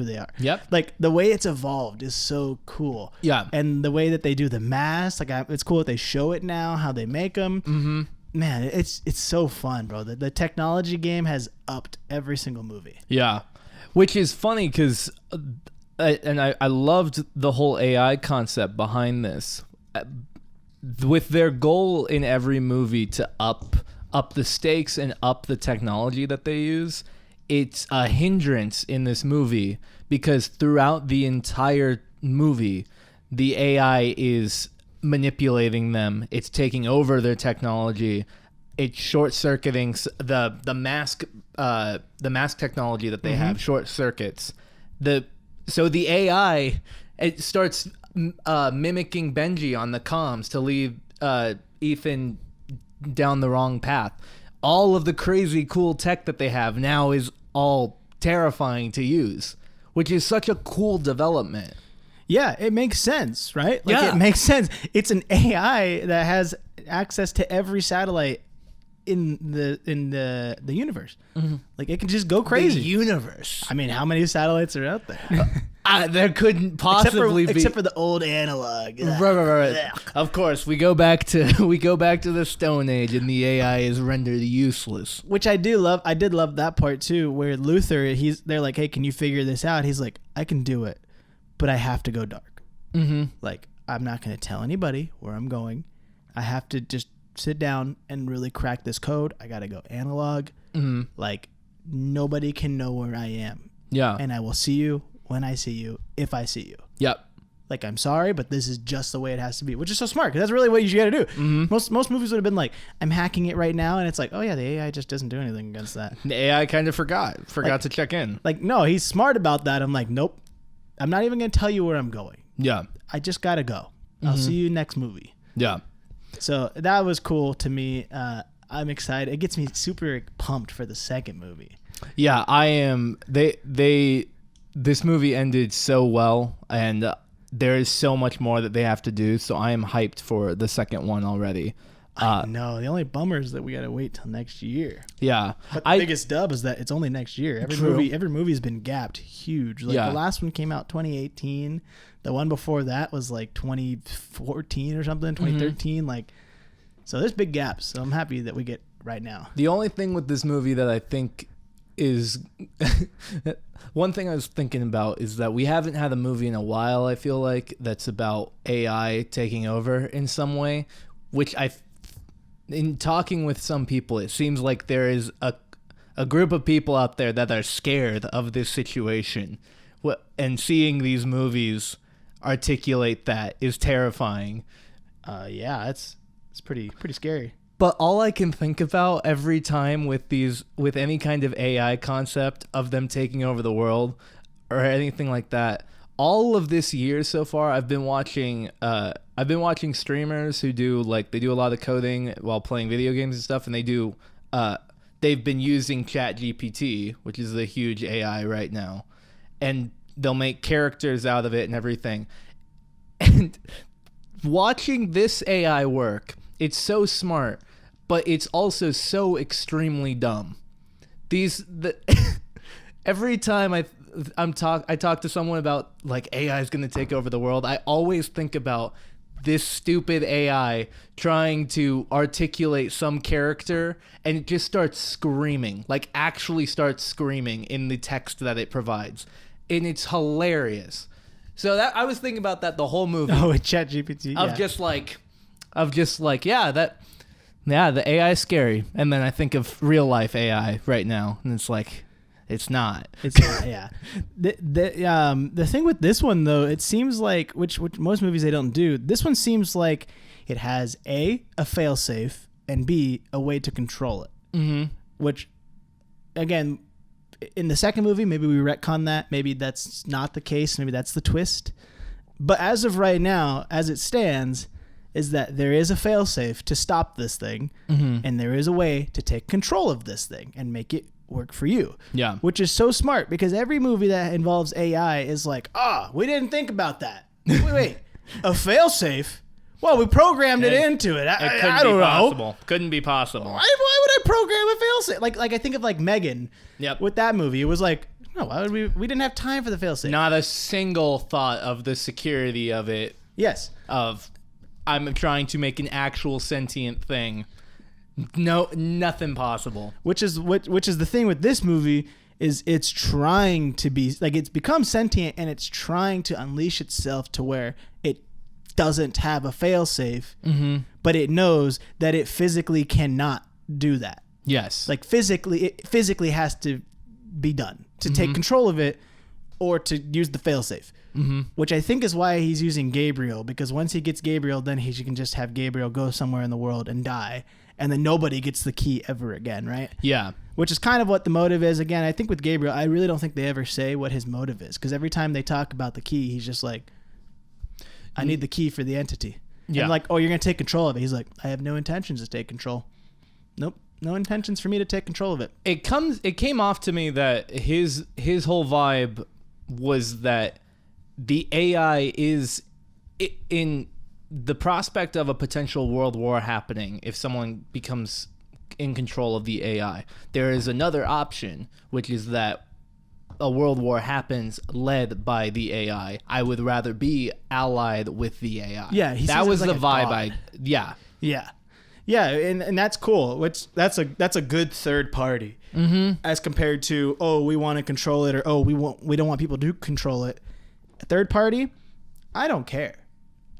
they are. Yep. Like the way it's evolved is so cool. Yeah. And the way that they do the masks, it's cool that they show it now, how they make them. Mm-hmm. Man, it's so fun, bro. The technology game has upped every single movie. Yeah. Which is funny because... I loved the whole AI concept behind this. With their goal in every movie to up the stakes and up the technology that they use, it's a hindrance in this movie because throughout the entire movie, the AI is manipulating them. It's taking over their technology. It's short-circuiting the mask technology that they have. Short circuits. So the AI, it starts mimicking Benji on the comms to lead Ethan down the wrong path. All of the crazy cool tech that they have now is all terrifying to use, which is such a cool development. Yeah, it makes sense, right? It makes sense. It's an AI that has access to every satellite in the universe. Mm-hmm. Like it can just go crazy. The universe. I mean, how many satellites are out there? There couldn't possibly be, except for the old analog. Right. Of course, we go back to the Stone Age, and the AI is rendered useless. Which I do love. I did love that part too, where Luther, they're like, "Hey, can you figure this out?" He's like, "I can do it, but I have to go dark. Mm-hmm. Like, I'm not going to tell anybody where I'm going. I have to just sit down and really crack this code. I got to go analog. Mm-hmm. Like, nobody can know where I am. Yeah. And I will see you when I see you, if I see you." Yep. Like, I'm sorry, but this is just the way it has to be, which is so smart because that's really what you got to do. Mm-hmm. Most movies would have been like, I'm hacking it right now, and it's like, oh yeah, the AI just doesn't do anything against that. The AI kind of forgot to check in. Like, no, he's smart about that. I'm like, nope, I'm not even gonna tell you where I'm going. Yeah, I just gotta go. I'll see you next movie. Yeah. So that was cool to me. I'm excited. It gets me super pumped for the second movie. Yeah, I am. This movie ended so well, and there is so much more that they have to do. So I am hyped for the second one already. I know. The only bummer is that we gotta wait till next year. Yeah, But the biggest dub is that it's only next year. Every movie's been gapped huge. Like the last one came out 2018. The one before that was like 2014 or something, 2013. Like, so there's big gaps. So I'm happy that we get right now. The only thing with this movie that I think is one thing I was thinking about is that we haven't had a movie in a while, I feel like, that's about AI taking over in some way, which in talking with some people, it seems like there is a group of people out there that are scared of this situation, and seeing these movies articulate that is terrifying. Yeah, it's pretty scary. But all I can think about every time with any kind of AI concept of them taking over the world or anything like that, all of this year so far, I've been watching streamers who do a lot of coding while playing video games and stuff, and they've been using ChatGPT, which is a huge AI right now, and they'll make characters out of it and everything. And watching this AI work, it's so smart, but it's also so extremely dumb. Every time I talk to someone about like AI is going to take over the world, I always think about this stupid AI trying to articulate some character, and it just starts screaming, like actually starts screaming in the text that it provides, and it's hilarious. So I was thinking about that the whole movie. Oh, with ChatGPT. The AI is scary, and then I think of real life AI right now, and it's like, it's not. It's not. Yeah. The thing with this one though, it seems like which most movies they don't do. This one seems like it has a failsafe and B, a way to control it. Mm-hmm. Which, again, in the second movie, maybe we retcon that. Maybe that's not the case. Maybe that's the twist. But as of right now, as it stands, is that there is a failsafe to stop this thing, and there is a way to take control of this thing and make it work for you. Yeah. Which is so smart, because every movie that involves AI is like, we didn't think about that. Wait, a failsafe? Well, we programmed it into it. I don't know. Couldn't be possible. Why would I program a failsafe? Like I think of like Megan. Yep. With that movie, it was like, no, why would we didn't have time for the failsafe. Not a single thought of the security of it. Yes. Of I'm trying to make an actual sentient thing. No, nothing possible. Which is the thing with this movie, is it's trying to be like, it's become sentient and it's trying to unleash itself to where it doesn't have a failsafe, but it knows that it physically cannot do that. Yes. Like it physically has to be done to take control of it or to use the failsafe. Which I think is why he's using Gabriel, because once he gets Gabriel, then he can just have Gabriel go somewhere in the world and die, and then nobody gets the key ever again, right? Yeah. Which is kind of what the motive is. Again, I think with Gabriel, I really don't think they ever say what his motive is, because every time they talk about the key, he's just like, I need the key for the entity. Yeah. And like, oh, you're going to take control of it. He's like, I have no intentions to take control. Nope. No intentions for me to take control of it. It came off to me that his whole vibe was that the AI is in the prospect of a potential world war happening. If someone becomes in control of the AI, there is another option, which is that a world war happens led by the AI. I would rather be allied with the AI. Yeah, that was like the vibe. Yeah, and that's cool. Which that's a good third party, as compared to, oh, we want to control it, or oh, we don't want people to control it. A third party, I don't care.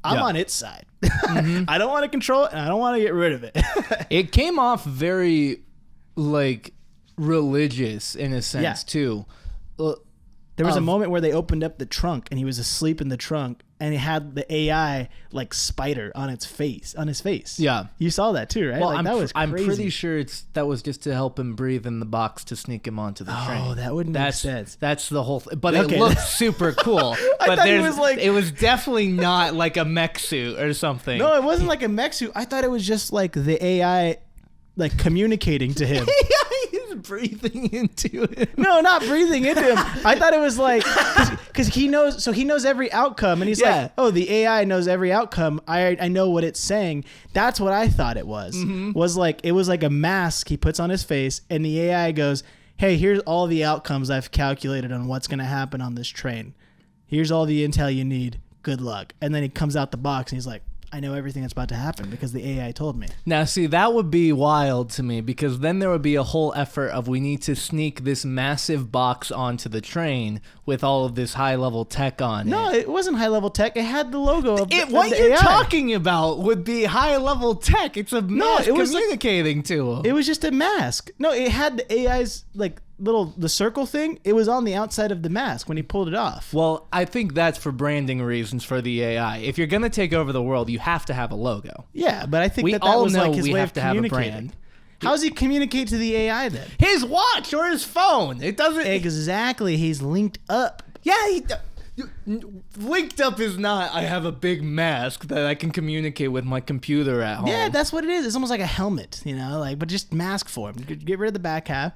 I'm on its side. I don't want to control it, and I don't want to get rid of it. It came off very like religious in a sense too. There was a moment where they opened up the trunk and he was asleep in the trunk and it had the AI like spider on its face, Yeah. You saw that too, right? Well, like, that was crazy. I'm pretty sure that was just to help him breathe in the box to sneak him onto the train. Oh, that wouldn't make sense. That's the whole thing. But Okay. it looked super cool. I But thought it was like... it was definitely not like a mech suit or something. No, it wasn't like a mech suit. I thought it was just like the AI like communicating to him. He's breathing into it. No, not breathing into him. I thought it was like, because he knows every outcome, and he's like, oh, the AI knows every outcome. I know what it's saying. That's what I thought it was. Was like, it was like a mask he puts on his face, and the AI goes, hey, here's all the outcomes I've calculated on what's going to happen on this train. Here's all the intel you need. Good luck. And then he comes out the box, and he's like, I know everything that's about to happen because the AI told me. Now, see, that would be wild to me because then there would be a whole effort of we need to sneak this massive box onto the train with all of this high-level tech on it. No, it wasn't high-level tech. It had the logo of what the you're AI. talking about would be high-level tech. It's a mask communicating to him. It was just a mask. No, it had the AI's like the circle thing. It was on the outside of the mask when he pulled it off. Well, I think that's for branding reasons for the AI. If you're going to take over the world, you have to have a logo. Yeah, but I think We that all was know like his we way have of to have a communicating. brand. How does he communicate to the AI then? His watch or his phone. It doesn't... Exactly. He's linked up. Yeah, linked up is not, I have a big mask that I can communicate with my computer at home. Yeah, that's what it is. It's almost like a helmet, but just mask form. Get rid of the back half.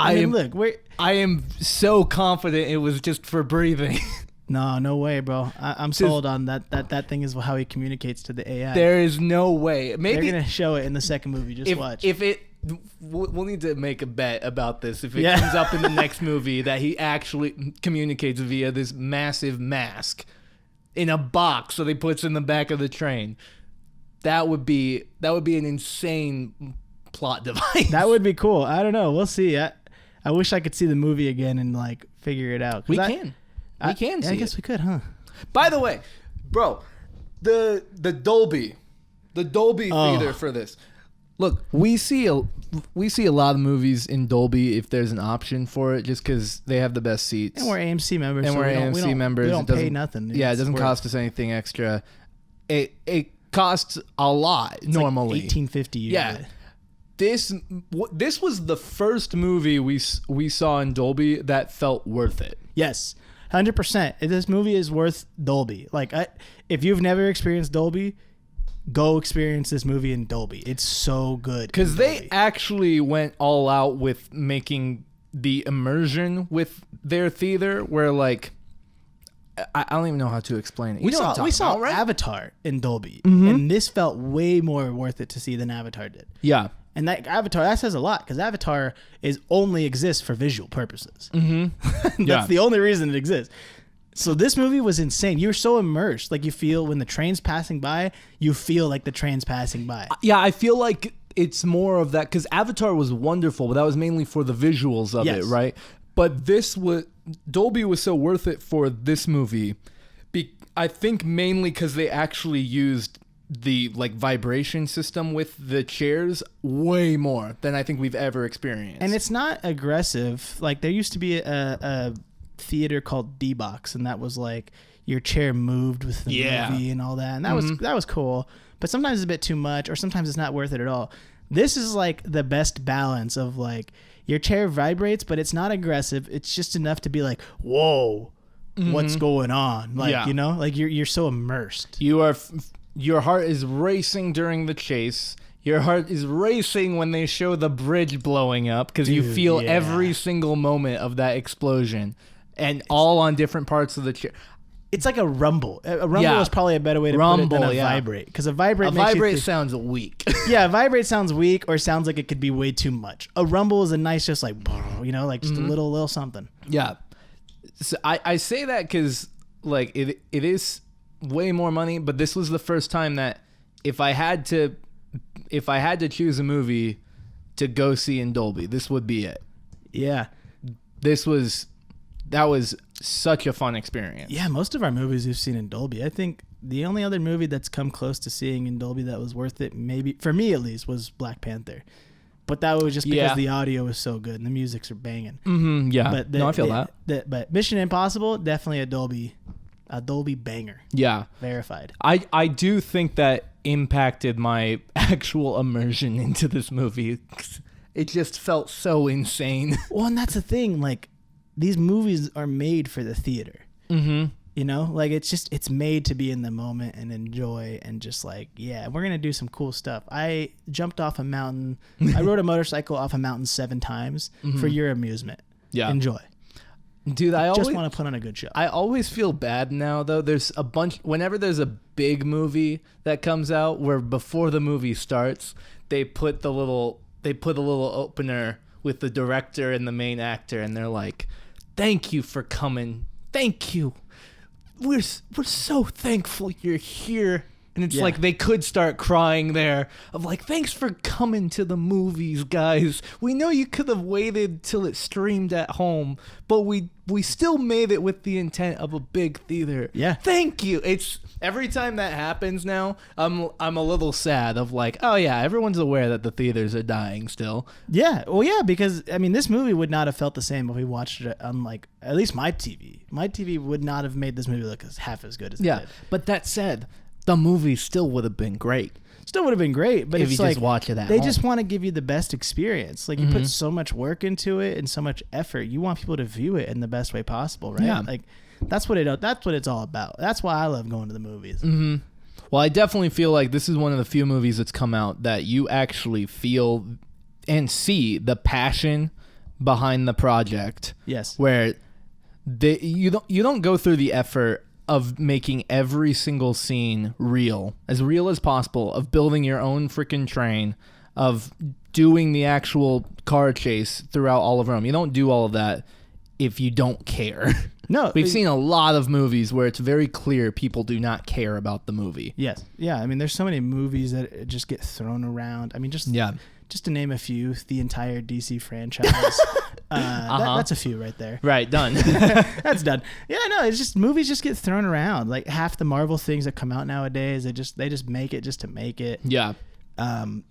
I am so confident it was just for breathing. No way, bro. I'm sold on that thing is how he communicates to the AI. There is no way. Maybe they're going to show it in the second movie. Just watch. We'll need to make a bet about this. If it comes up in the next movie that he actually communicates via this massive mask in a box that he puts in the back of the train, that would be an insane plot device. That would be cool. I don't know. We'll see. I wish I could see the movie again and like figure it out. We can see I guess we could, huh? By the way, bro, the Dolby theater for this. Look, we see a lot of movies in Dolby if there's an option for it, just because they have the best seats. And we're AMC members. And so we're AMC members. We don't pay nothing. Yeah, it doesn't cost us anything extra. It costs a lot normally. Like $18.50 usually. Yeah. This was the first movie we saw in Dolby that felt worth it. Yes, 100%. This movie is worth Dolby. Like, if you've never experienced Dolby, go experience this movie in Dolby. It's so good. Because they actually went all out with making the immersion with their theater, where like I don't even know how to explain it. We saw right? Avatar in Dolby, and this felt way more worth it to see than Avatar did. Yeah. And that says a lot, because Avatar only exists for visual purposes. Mm-hmm. That's the only reason it exists. So this movie was insane. You're so immersed. Like, you feel when the train's passing by, you feel like the train's passing by. Yeah, I feel like it's more of that, because Avatar was wonderful, but that was mainly for the visuals of it, right? But Dolby was so worth it for this movie. I think mainly because they actually used the like vibration system with the chairs way more than I think we've ever experienced. And it's not aggressive. Like, there used to be a theater called D-Box, and that was like your chair moved with the movie and all that. And that was cool. But sometimes it's a bit too much, or sometimes it's not worth it at all. This is like the best balance of like your chair vibrates, but it's not aggressive. It's just enough to be like, whoa, what's going on? Like, like you're so immersed. Your heart is racing during the chase. Your heart is racing when they show the bridge blowing up, because you feel every single moment of that explosion, and all on different parts of the chair. It's like a rumble. A rumble is probably a better way to put it than a vibrate, because a vibrate sounds weak. Yeah, a vibrate sounds weak, or sounds like it could be way too much. A rumble is a nice, just like, like just a little something. Yeah. So I say that because like it is way more money, but this was the first time that if I had to choose a movie to go see in Dolby, this would be it. Yeah. That was such a fun experience. Yeah, most of our movies we've seen in Dolby. I think the only other movie that's come close to seeing in Dolby that was worth it, maybe for me at least, was Black Panther. But that was just because Yeah. the audio was so good and the musics are banging. Mm-hmm. Yeah. But No, I feel that. But Mission Impossible, definitely a Dolby banger. Yeah. Verified. I do think that impacted my actual immersion into this movie. It just felt so insane. Well, and that's the thing. Like, these movies are made for the theater. Mm-hmm. You know, like it's made to be in the moment and enjoy and just like, yeah, we're going to do some cool stuff. I jumped off a mountain. I rode a motorcycle off a mountain 7 times for your amusement. Yeah. Enjoy. Dude, I Just always want to put on a good show. I always feel bad now though. There's a bunch whenever there's a big movie that comes out where before the movie starts, they put a little opener with the director and the main actor and they're like, "Thank you for coming. Thank you. We're so thankful you're here." And it's like they could start crying there of like, "Thanks for coming to the movies, guys. We know you could have waited till it streamed at home, but we still made it with the intent of a big theater. Yeah. Thank you." It's every time that happens now, I'm a little sad of like, oh yeah, everyone's aware that the theaters are dying still. Yeah. Well, yeah, because I mean, this movie would not have felt the same if we watched it on like at least my TV. My TV would not have made this movie look half as good as it did. But that said, the movie still would have been great. Still would have been great, but If it's you like just watch it at they home. just want to give you the best experience. Like you put so much work into it and so much effort. You want people to view it in the best way possible, right? Yeah. Like that's what it's all about. That's why I love going to the movies. Mm-hmm. Well, I definitely feel like this is one of the few movies that's come out that you actually feel and see the passion behind the project. Yes. Where you don't go through the effort of making every single scene real as possible, of building your own freaking train, of doing the actual car chase throughout all of Rome. You don't do all of that if you don't care. No, We've seen a lot of movies where it's very clear people do not care about the movie. Yes. Yeah. I mean, there's so many movies that just get thrown around. I mean, just to name a few, the entire DC franchise. That's a few right there. Right, done. That's done. Yeah, no, it's just movies just get thrown around. Like half the Marvel things that come out nowadays, they just make it just to make it. Yeah.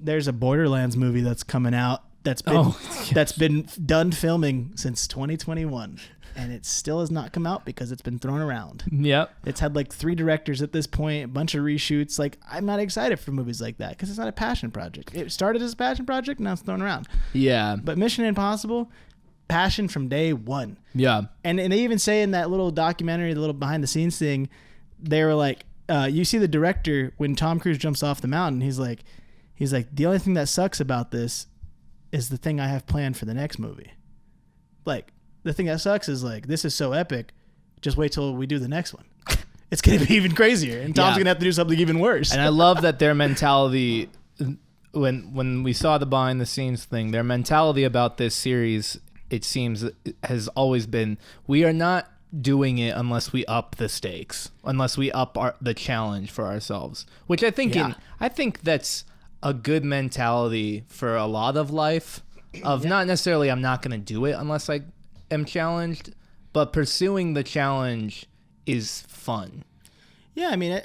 There's a Borderlands movie that's coming out that's been done filming since 2021. And it still has not come out because it's been thrown around. Yep. It's had like 3 directors at this point, a bunch of reshoots. Like, I'm not excited for movies like that because it's not a passion project. It started as a passion project, now it's thrown around. Yeah. But Mission Impossible, passion from day one. Yeah. And they even say in that little documentary, the little behind the scenes thing, they were like, you see the director when Tom Cruise jumps off the mountain, he's like, the only thing that sucks about this is the thing I have planned for the next movie. Like, the thing that sucks is like, this is so epic. Just wait till we do the next one. It's going to be even crazier. And Tom's going to have to do something even worse. And I love that their mentality, when we saw the behind the scenes thing, their mentality about this series, it seems, has always been, we are not doing it unless we up the stakes, unless we up the challenge for ourselves, which I think I think that's a good mentality for a lot of life, of not necessarily I'm not going to do it unless I am challenged, but pursuing the challenge is fun. Yeah, I mean,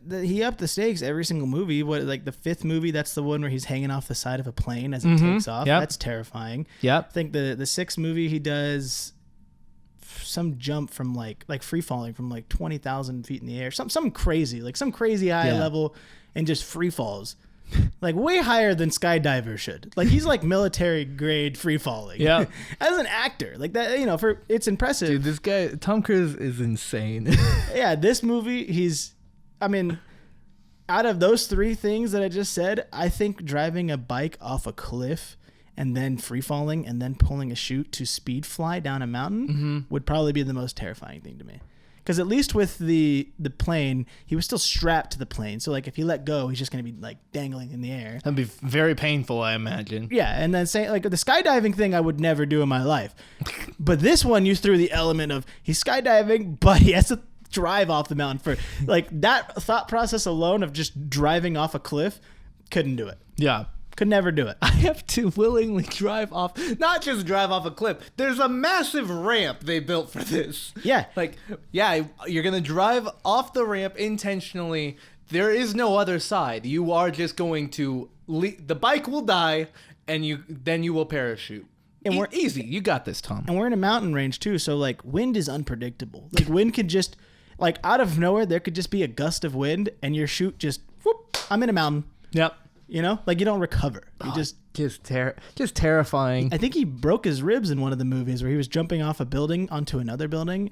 he upped the stakes every single movie. What, like the 5th movie, that's the one where he's hanging off the side of a plane as it takes off. Yep. That's terrifying. Yep. I think the 6th movie, he does some jump from like free falling from like 20,000 feet in the air. Some crazy, like some crazy high level, and just free falls. Like way higher than skydiver should. Like he's like military grade free falling. Yeah. As an actor, like that, it's impressive. Dude, this guy Tom Cruise is insane. Yeah, this movie, out of those 3 things that I just said, I think driving a bike off a cliff and then free falling and then pulling a chute to speed fly down a mountain would probably be the most terrifying thing to me. Because at least with the plane, he was still strapped to the plane. So like if he let go, he's just going to be like dangling in the air. That'd be very painful, I imagine. Yeah, and then saying like the skydiving thing I would never do in my life. But this one, you threw the element of he's skydiving, but he has to drive off the mountain for like that thought process alone of just driving off a cliff. Couldn't do it. Yeah. Could never do it. I have to willingly drive off, not just drive off a cliff. There's a massive ramp they built for this. Yeah. Like, yeah, you're going to drive off the ramp intentionally. There is no other side. You are just going to, the bike will die and then you will parachute. And we're easy. You got this, Tom. And we're in a mountain range too, so like wind is unpredictable. Like wind could just like out of nowhere there could just be a gust of wind and your chute just whoop, I'm in a mountain. Yep. You know? Like you don't recover. You just terrifying. I think he broke his ribs in one of the movies where he was jumping off a building onto another building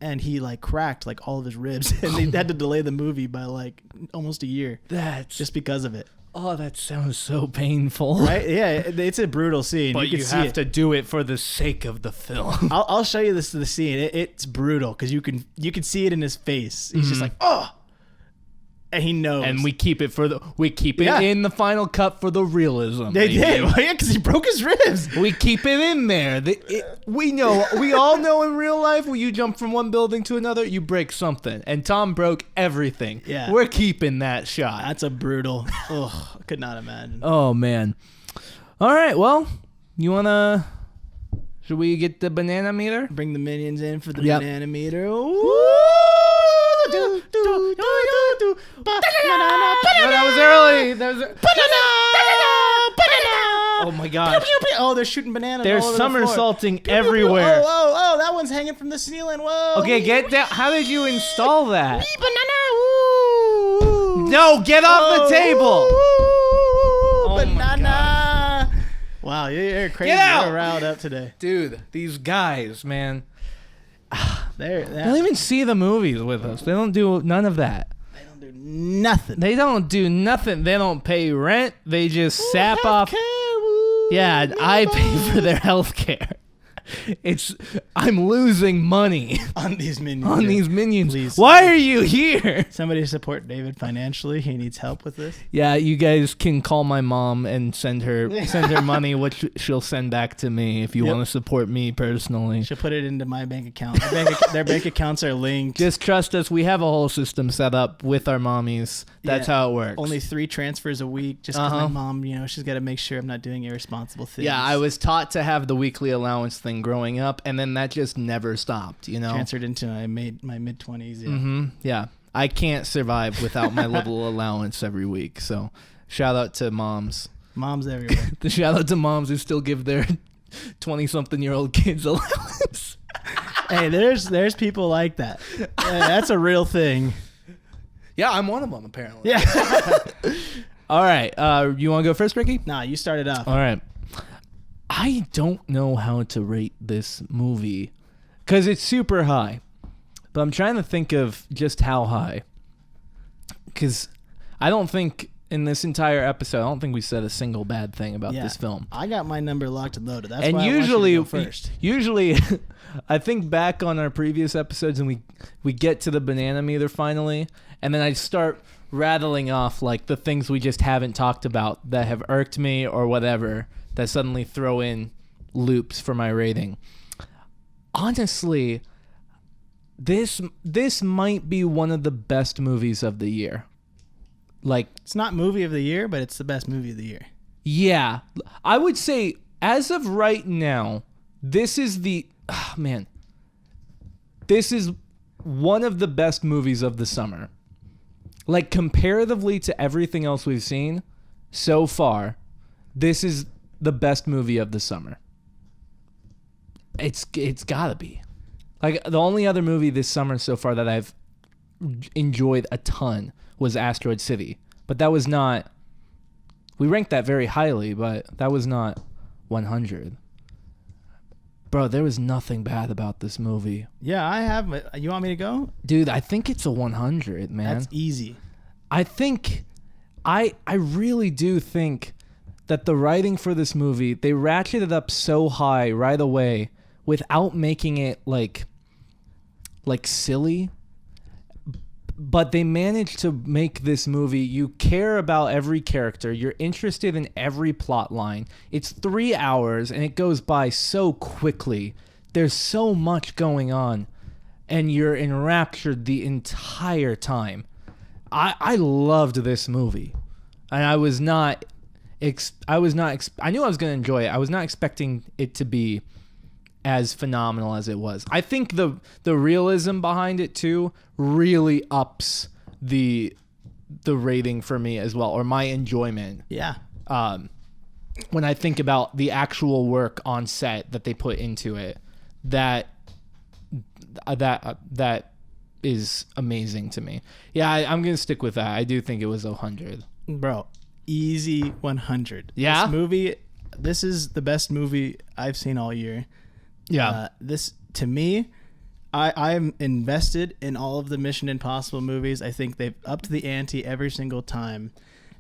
and he like cracked like all of his ribs and they had to delay the movie by like almost a year. That's just because of it. Oh, that sounds so painful. Right? Yeah, it's a brutal scene. But you have to do it for the sake of the film. I'll show you the scene. It's brutal because you can see it in his face. He's just like, oh, and he knows. And we keep it in the final cut for the realism. They did, yeah, because he broke his ribs. We keep it in there. We all know in real life when you jump from one building to another, you break something. And Tom broke everything. Yeah, we're keeping that shot. That's a brutal. Oh, I could not imagine. Oh man. All right. Well, should we get the banana meter? Bring the minions in for the banana meter. That was early. Oh my gosh. Oh, they're shooting bananas. They're somersaulting everywhere. Oh, that one's hanging from the ceiling. Whoa. Okay, get down. How did you install that? No, get off the table. Banana. Wow, you're crazy. Get out. You're riled up today. Dude, these guys, man. They don't even see the movies with us. They don't do none of that. They don't do nothing. They don't do nothing. They don't pay rent. They just sap off. Yeah, I pay for their health care. I'm losing money on these minions. Please. Why are you here? Somebody support David financially. He needs help with this. Yeah, you guys can call my mom and send her money, which she'll send back to me if you want to support me personally. She'll put it into my bank account. Their bank accounts are linked. Just trust us. We have a whole system set up with our mommies. That's how it works. Only 3 transfers a week. Just because my mom, she's got to make sure I'm not doing irresponsible things. Yeah, I was taught to have the weekly allowance thing growing up, and then that just never stopped. Transferred into my mid-20s. Yeah. Mm-hmm. Yeah, I can't survive without my little allowance every week. So, shout out to moms. Moms everywhere. Shout out to moms who still give their 20-something-year-old kids allowance. Hey, there's people like that. Yeah, that's a real thing. Yeah, I'm one of them apparently. Yeah. All right. You want to go first, Ricky? Nah, you started off. All right. I don't know how to rate this movie because it's super high, but I'm trying to think of just how high, because I don't think in this entire episode, I don't think we said a single bad thing about this film. I got my number locked and loaded. That's and why usually, I want you to go first. Usually, I think back on our previous episodes and we get to the banana meter finally, and then I start rattling off like the things we just haven't talked about that have irked me or whatever, that suddenly throw in loops for my rating. Honestly, this might be one of the best movies of the year. Like, it's not movie of the year, but it's the best movie of the year. Yeah. I would say as of right now, this is this is one of the best movies of the summer. Like, comparatively to everything else we've seen so far, this is the best movie of the summer. It's gotta be. Like, the only other movie this summer so far that I've enjoyed a ton was Asteroid City. But that was not... We ranked that very highly, but that was not 100. Bro, there was nothing bad about this movie. Yeah, I have... You want me to go? Dude, I think it's a 100, man. That's easy. I think... I really do think that the writing for this movie, they ratcheted up so high right away without making it like silly. But they managed to make this movie, you care about every character, you're interested in every plot line. It's 3 hours and it goes by so quickly. There's so much going on and you're enraptured the entire time. I loved this movie. And I knew I was going to enjoy it. I was not expecting it to be as phenomenal as it was. I think the realism behind it too really ups the rating for me as well, or my enjoyment. Yeah. when I think about the actual work on set that they put into it, that is amazing to me. Yeah, I'm gonna stick with that. I do think it was 100. Bro, easy 100. Yeah? This is the best movie I've seen all year. Yeah. This, to me, I'm invested in all of the Mission Impossible movies. I think they've upped the ante every single time.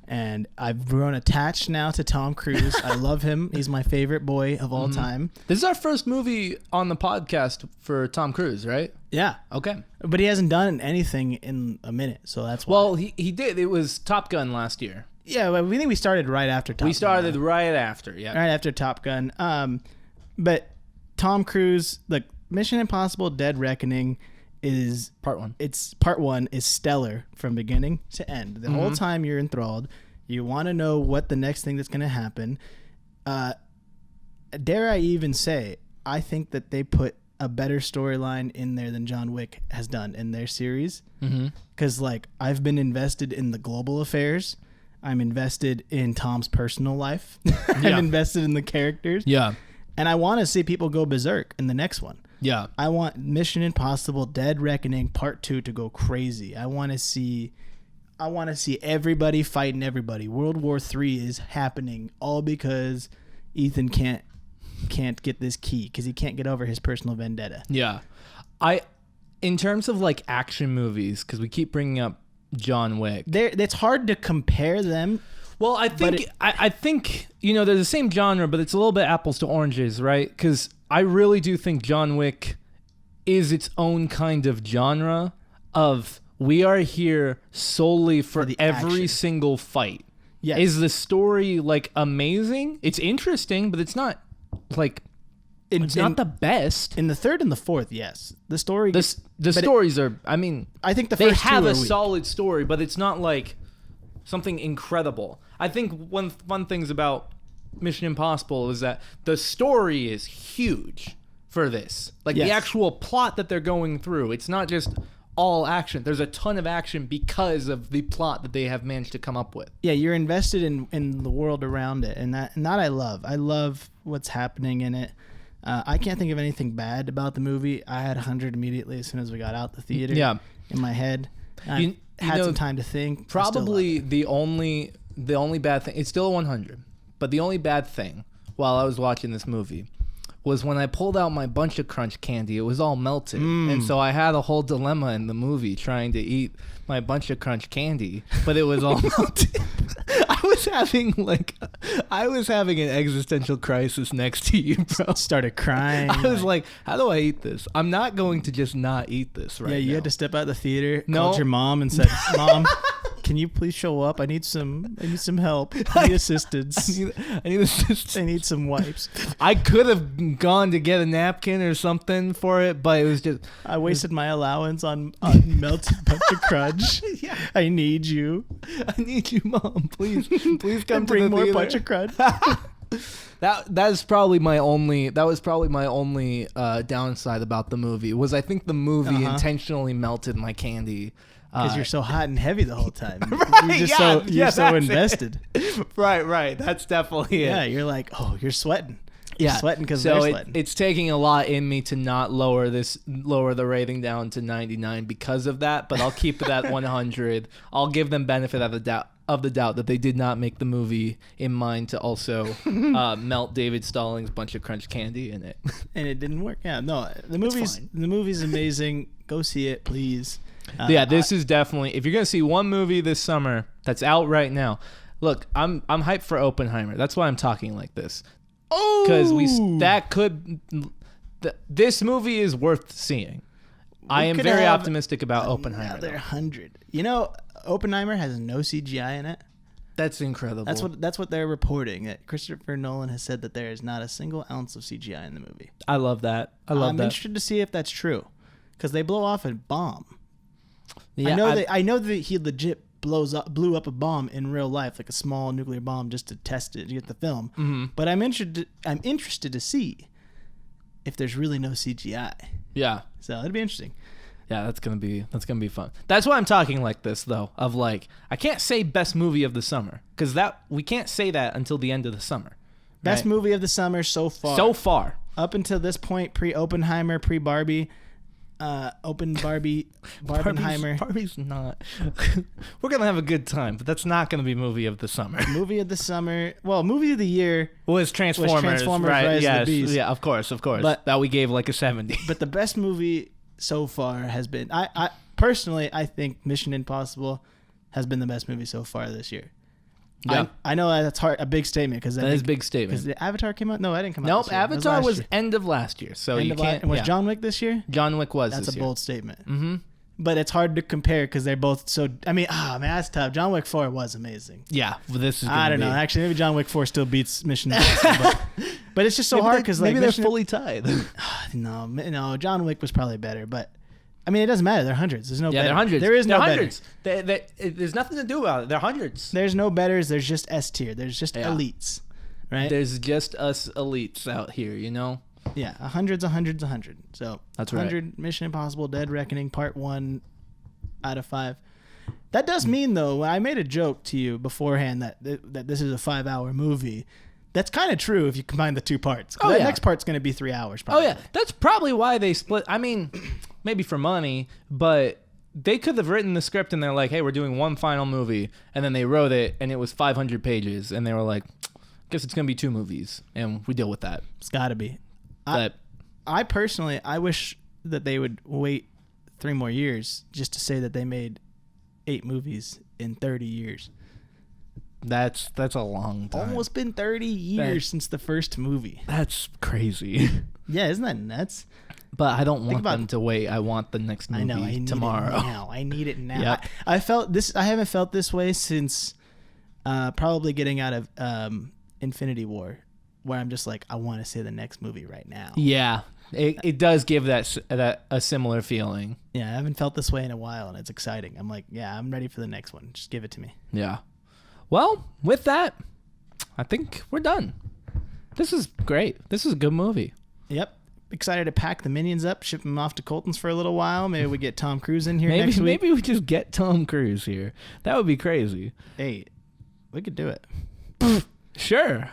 And I've grown attached now to Tom Cruise. I love him. He's my favorite boy of all time. This is our first movie on the podcast for Tom Cruise, right? Yeah. Okay. But he hasn't done anything in a minute, so that's why. Well, he did. It was Top Gun last year. Yeah, well, we think we started right after Top Gun. We started right after, yeah. Right after Top Gun. But Tom Cruise, like, Mission Impossible Dead Reckoning is part one. It's part one is stellar from beginning to end. The whole time you're enthralled. You want to know what the next thing that's going to happen. Dare I even say, I think that they put a better storyline in there than John Wick has done in their series. Because like I've been invested in the global affairs. I'm invested in Tom's personal life. I'm invested in the characters. Yeah. And I want to see people go berserk in the next one. Yeah. I want Mission Impossible Dead Reckoning Part 2 to go crazy. I want to see everybody fighting everybody. World War III is happening all because Ethan can't get this key because he can't get over his personal vendetta. Yeah. In terms of like action movies, because we keep bringing up John Wick. It's hard to compare them. Well, I think I think they're the same genre, but it's a little bit apples to oranges, right? Because I really do think John Wick is its own kind of genre of we are here solely for every single fight. Yes. Is the story like amazing? It's interesting, but it's not like it's not the best. In the third and the fourth, yes, the story. The stories are. I mean, I think they have a solid story, but it's not like something incredible. I think one fun things about Mission Impossible is that the story is huge for this. Like the actual plot that they're going through. It's not just all action. There's a ton of action because of the plot that they have managed to come up with. Yeah, you're invested in the world around it, and that I love. I love what's happening in it. I can't think of anything bad about the movie. I had 100 immediately as soon as we got out the theater. Yeah. In my head, I had some time to think. Probably the only bad thing. It's still a 100, but the only bad thing while I was watching this movie was when I pulled out my Bunch of Crunch candy, it was all melted. And so I had a whole dilemma in the movie trying to eat my Bunch of Crunch candy, but it was all melted. I was having an existential crisis next to you, bro. Started crying. I was like, how do I eat this? I'm not going to just not eat this right now. Yeah, you had to step out of the theater, called your mom and said, Mom, can you please show up? I need some help. I need assistance. I need assistance. I need some wipes. I could have gone to get a napkin or something for it, but it was just... I wasted my allowance on melted Bunch of Crunch. Yeah. I need you. I need you, Mom. Please come and bring more Bunch of Crunch. That was probably my only downside about the movie was I think the movie intentionally melted my candy. Because you're so hot and heavy the whole time. Right, you're so invested. Right. That's definitely it. Yeah, you're like, oh, you're sweating. Yeah, you're sweating because they're sweating. It's taking a lot in me to not lower the rating down to 99 because of that. But I'll keep it at 100. I'll give them benefit of the doubt that they did not make the movie in mind to also melt David Stallings' Bunch of Crunch candy in it. And it didn't work. Yeah, no, the movie's amazing. Go see it, please. This is definitely, if you're gonna see one movie this summer that's out right now. Look, I'm hyped for Oppenheimer. That's why I'm talking like this. Oh, because this movie is worth seeing. I am very optimistic about Oppenheimer. Another 100. Oppenheimer has no CGI in it. That's incredible. That's what they're reporting. That Christopher Nolan has said that there is not a single ounce of CGI in the movie. I love that. I'm interested to see if that's true, because they blow off a bomb. Yeah, I know that he legit blew up a bomb in real life, like a small nuclear bomb, just to test it to get the film. Mm-hmm. But I'm interested to see if there's really no CGI. Yeah. So it'd be interesting. Yeah, that's gonna be fun. That's why I'm talking like this though. Of like, I can't say best movie of the summer because we can't say that until the end of the summer. Best right? movie of the summer so far. So far. Up until this point, pre-Oppenheimer, pre-Barbie, Barbenheimer. Barbie's not. We're gonna have a good time, but that's not gonna be movie of the summer. Movie of the summer. Well, movie of the year Was Transformers, right? Rise of Yes, the Beast. yeah, of course. But- that we gave like a 70. But the best movie so far has been, I personally, I think Mission Impossible has been the best movie so far this year. Yeah. I know that's a big statement because That is a big statement. Because the Avatar came out. No, I didn't come out. Nope, this year. It Avatar last was year. end of last year, so End you of can't. and was yeah. John Wick this year? John Wick was That's this a year. bold statement. Mm-hmm. But it's hard to compare because they're both so. I mean, man, that's tough. John Wick 4 was amazing. Yeah, well, this is. I don't know. Actually, maybe John Wick 4 still beats Mission Impossible. but it's just so hard because like maybe they're Mission- fully tied. No, John Wick was probably better, but I mean, it doesn't matter. They're hundreds. There's no. Yeah, better. they're hundreds. There is no they're better. hundreds. There's nothing to do about it. They're hundreds. There's no betters. There's just S tier. There's just Yeah. elites, right? There's just us elites out here, you know. Yeah, a hundred. So That's right. 100 Mission Impossible: Dead Reckoning Part 1 out of 5. That does mean though, I made a joke to you beforehand that this is a 5-hour movie. That's kind of true if you combine the two parts. Oh, that yeah. next part's going to be 3 hours. Oh Probably. yeah, that's probably why they split. I mean, maybe for money, but they could have written the script and they're like, "Hey, we're doing one final movie," and then they wrote it and it was 500 pages, and they were like, "Guess it's gonna be 2 movies," and we deal with that. It's got to be. But I personally, I wish that they would wait 3 more years just to say that they made 8 movies in 30 years. that's a long time. Almost been 30 years since the first movie. That's crazy. Yeah, isn't that nuts? But I don't want about- them to wait. I want the next movie I know. I need tomorrow. it now. I need it now. Yep. I felt this. I haven't felt this way since probably getting out of Infinity War, where I'm just like, I want to see the next movie right now. Yeah, it does give that a similar feeling. Yeah, I haven't felt this way in a while, and it's exciting. I'm like, yeah, I'm ready for the next one. Just give it to me. Yeah. Well, with that, I think we're done. This is great. This is a good movie. Yep. Excited to pack the minions up, ship them off to Colton's for a little while. Maybe we get Tom Cruise in here next week. Maybe we just get Tom Cruise here. That would be crazy. Hey, we could do it. Sure.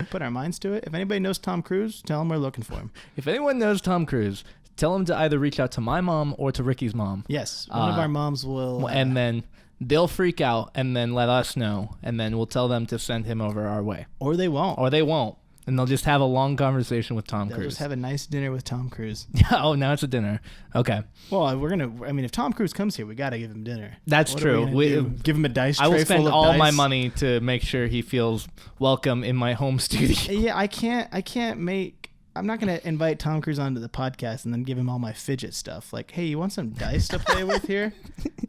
Put our minds to it. If anybody knows Tom Cruise, tell him we're looking for him. If anyone knows Tom Cruise, tell him to either reach out to my mom or to Ricky's mom. Yes, one of our moms will. And then they'll freak out and then let us know. And then we'll tell them to send him over our way. or they won't. Or they won't. And they'll just have a long conversation with Tom They'll Cruise. just have a nice dinner with Tom Cruise. Oh, now it's a dinner. Okay. Well, I mean, if Tom Cruise comes here, we got to give him dinner. That's What true. are we gonna do? Give him a dice tray I will full spend of all dice? my money to make sure he feels welcome in my home studio. Yeah, I can't make. I'm not gonna invite Tom Cruise onto the podcast and then give him all my fidget stuff. Like, hey, you want some dice to play with here?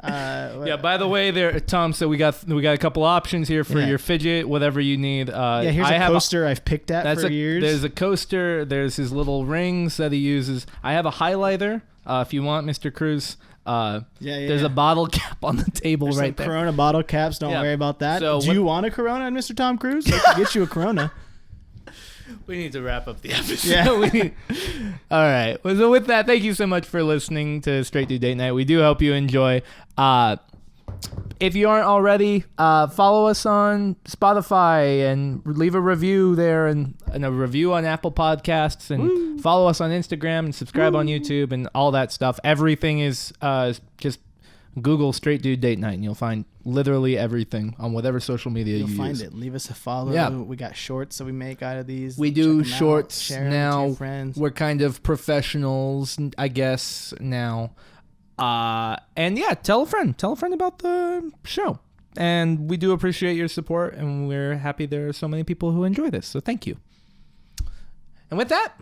Yeah. By the way, there, Tom. So we got a couple options here for Yeah. your fidget, whatever you need. Yeah, here's a coaster I've picked at for years. There's a coaster. There's his little rings that he uses. I have a highlighter. If you want, Mr. Cruz. There's a bottle cap on the table There's right some there. Corona bottle caps. Don't Yeah. worry about that. So Do you want a Corona, Mr. Tom Cruise? I can get you a Corona. We need to wrap up the episode. Yeah. All right. Well, so with that, thank you so much for listening to Straight Through Date Night. We do hope you enjoy. If you aren't already, follow us on Spotify and leave a review there and a review on Apple Podcasts and follow us on Instagram and subscribe on YouTube and all that stuff. Everything is just Google Straight Dude Date Night and you'll find literally everything on whatever social media You'll you find use. it. Leave us a follow. Yeah. We got shorts that we make out of these. We Check do 'em out. shorts Share 'em with now. your friends. We're kind of professionals, I guess, now. And yeah, tell a friend about the show. And we do appreciate your support, and we're happy there are so many people who enjoy this. So thank you. And with that,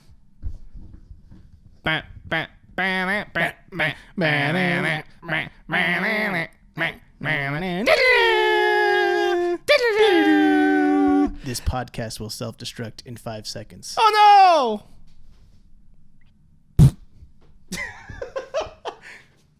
This podcast will self-destruct in 5 seconds. oh no!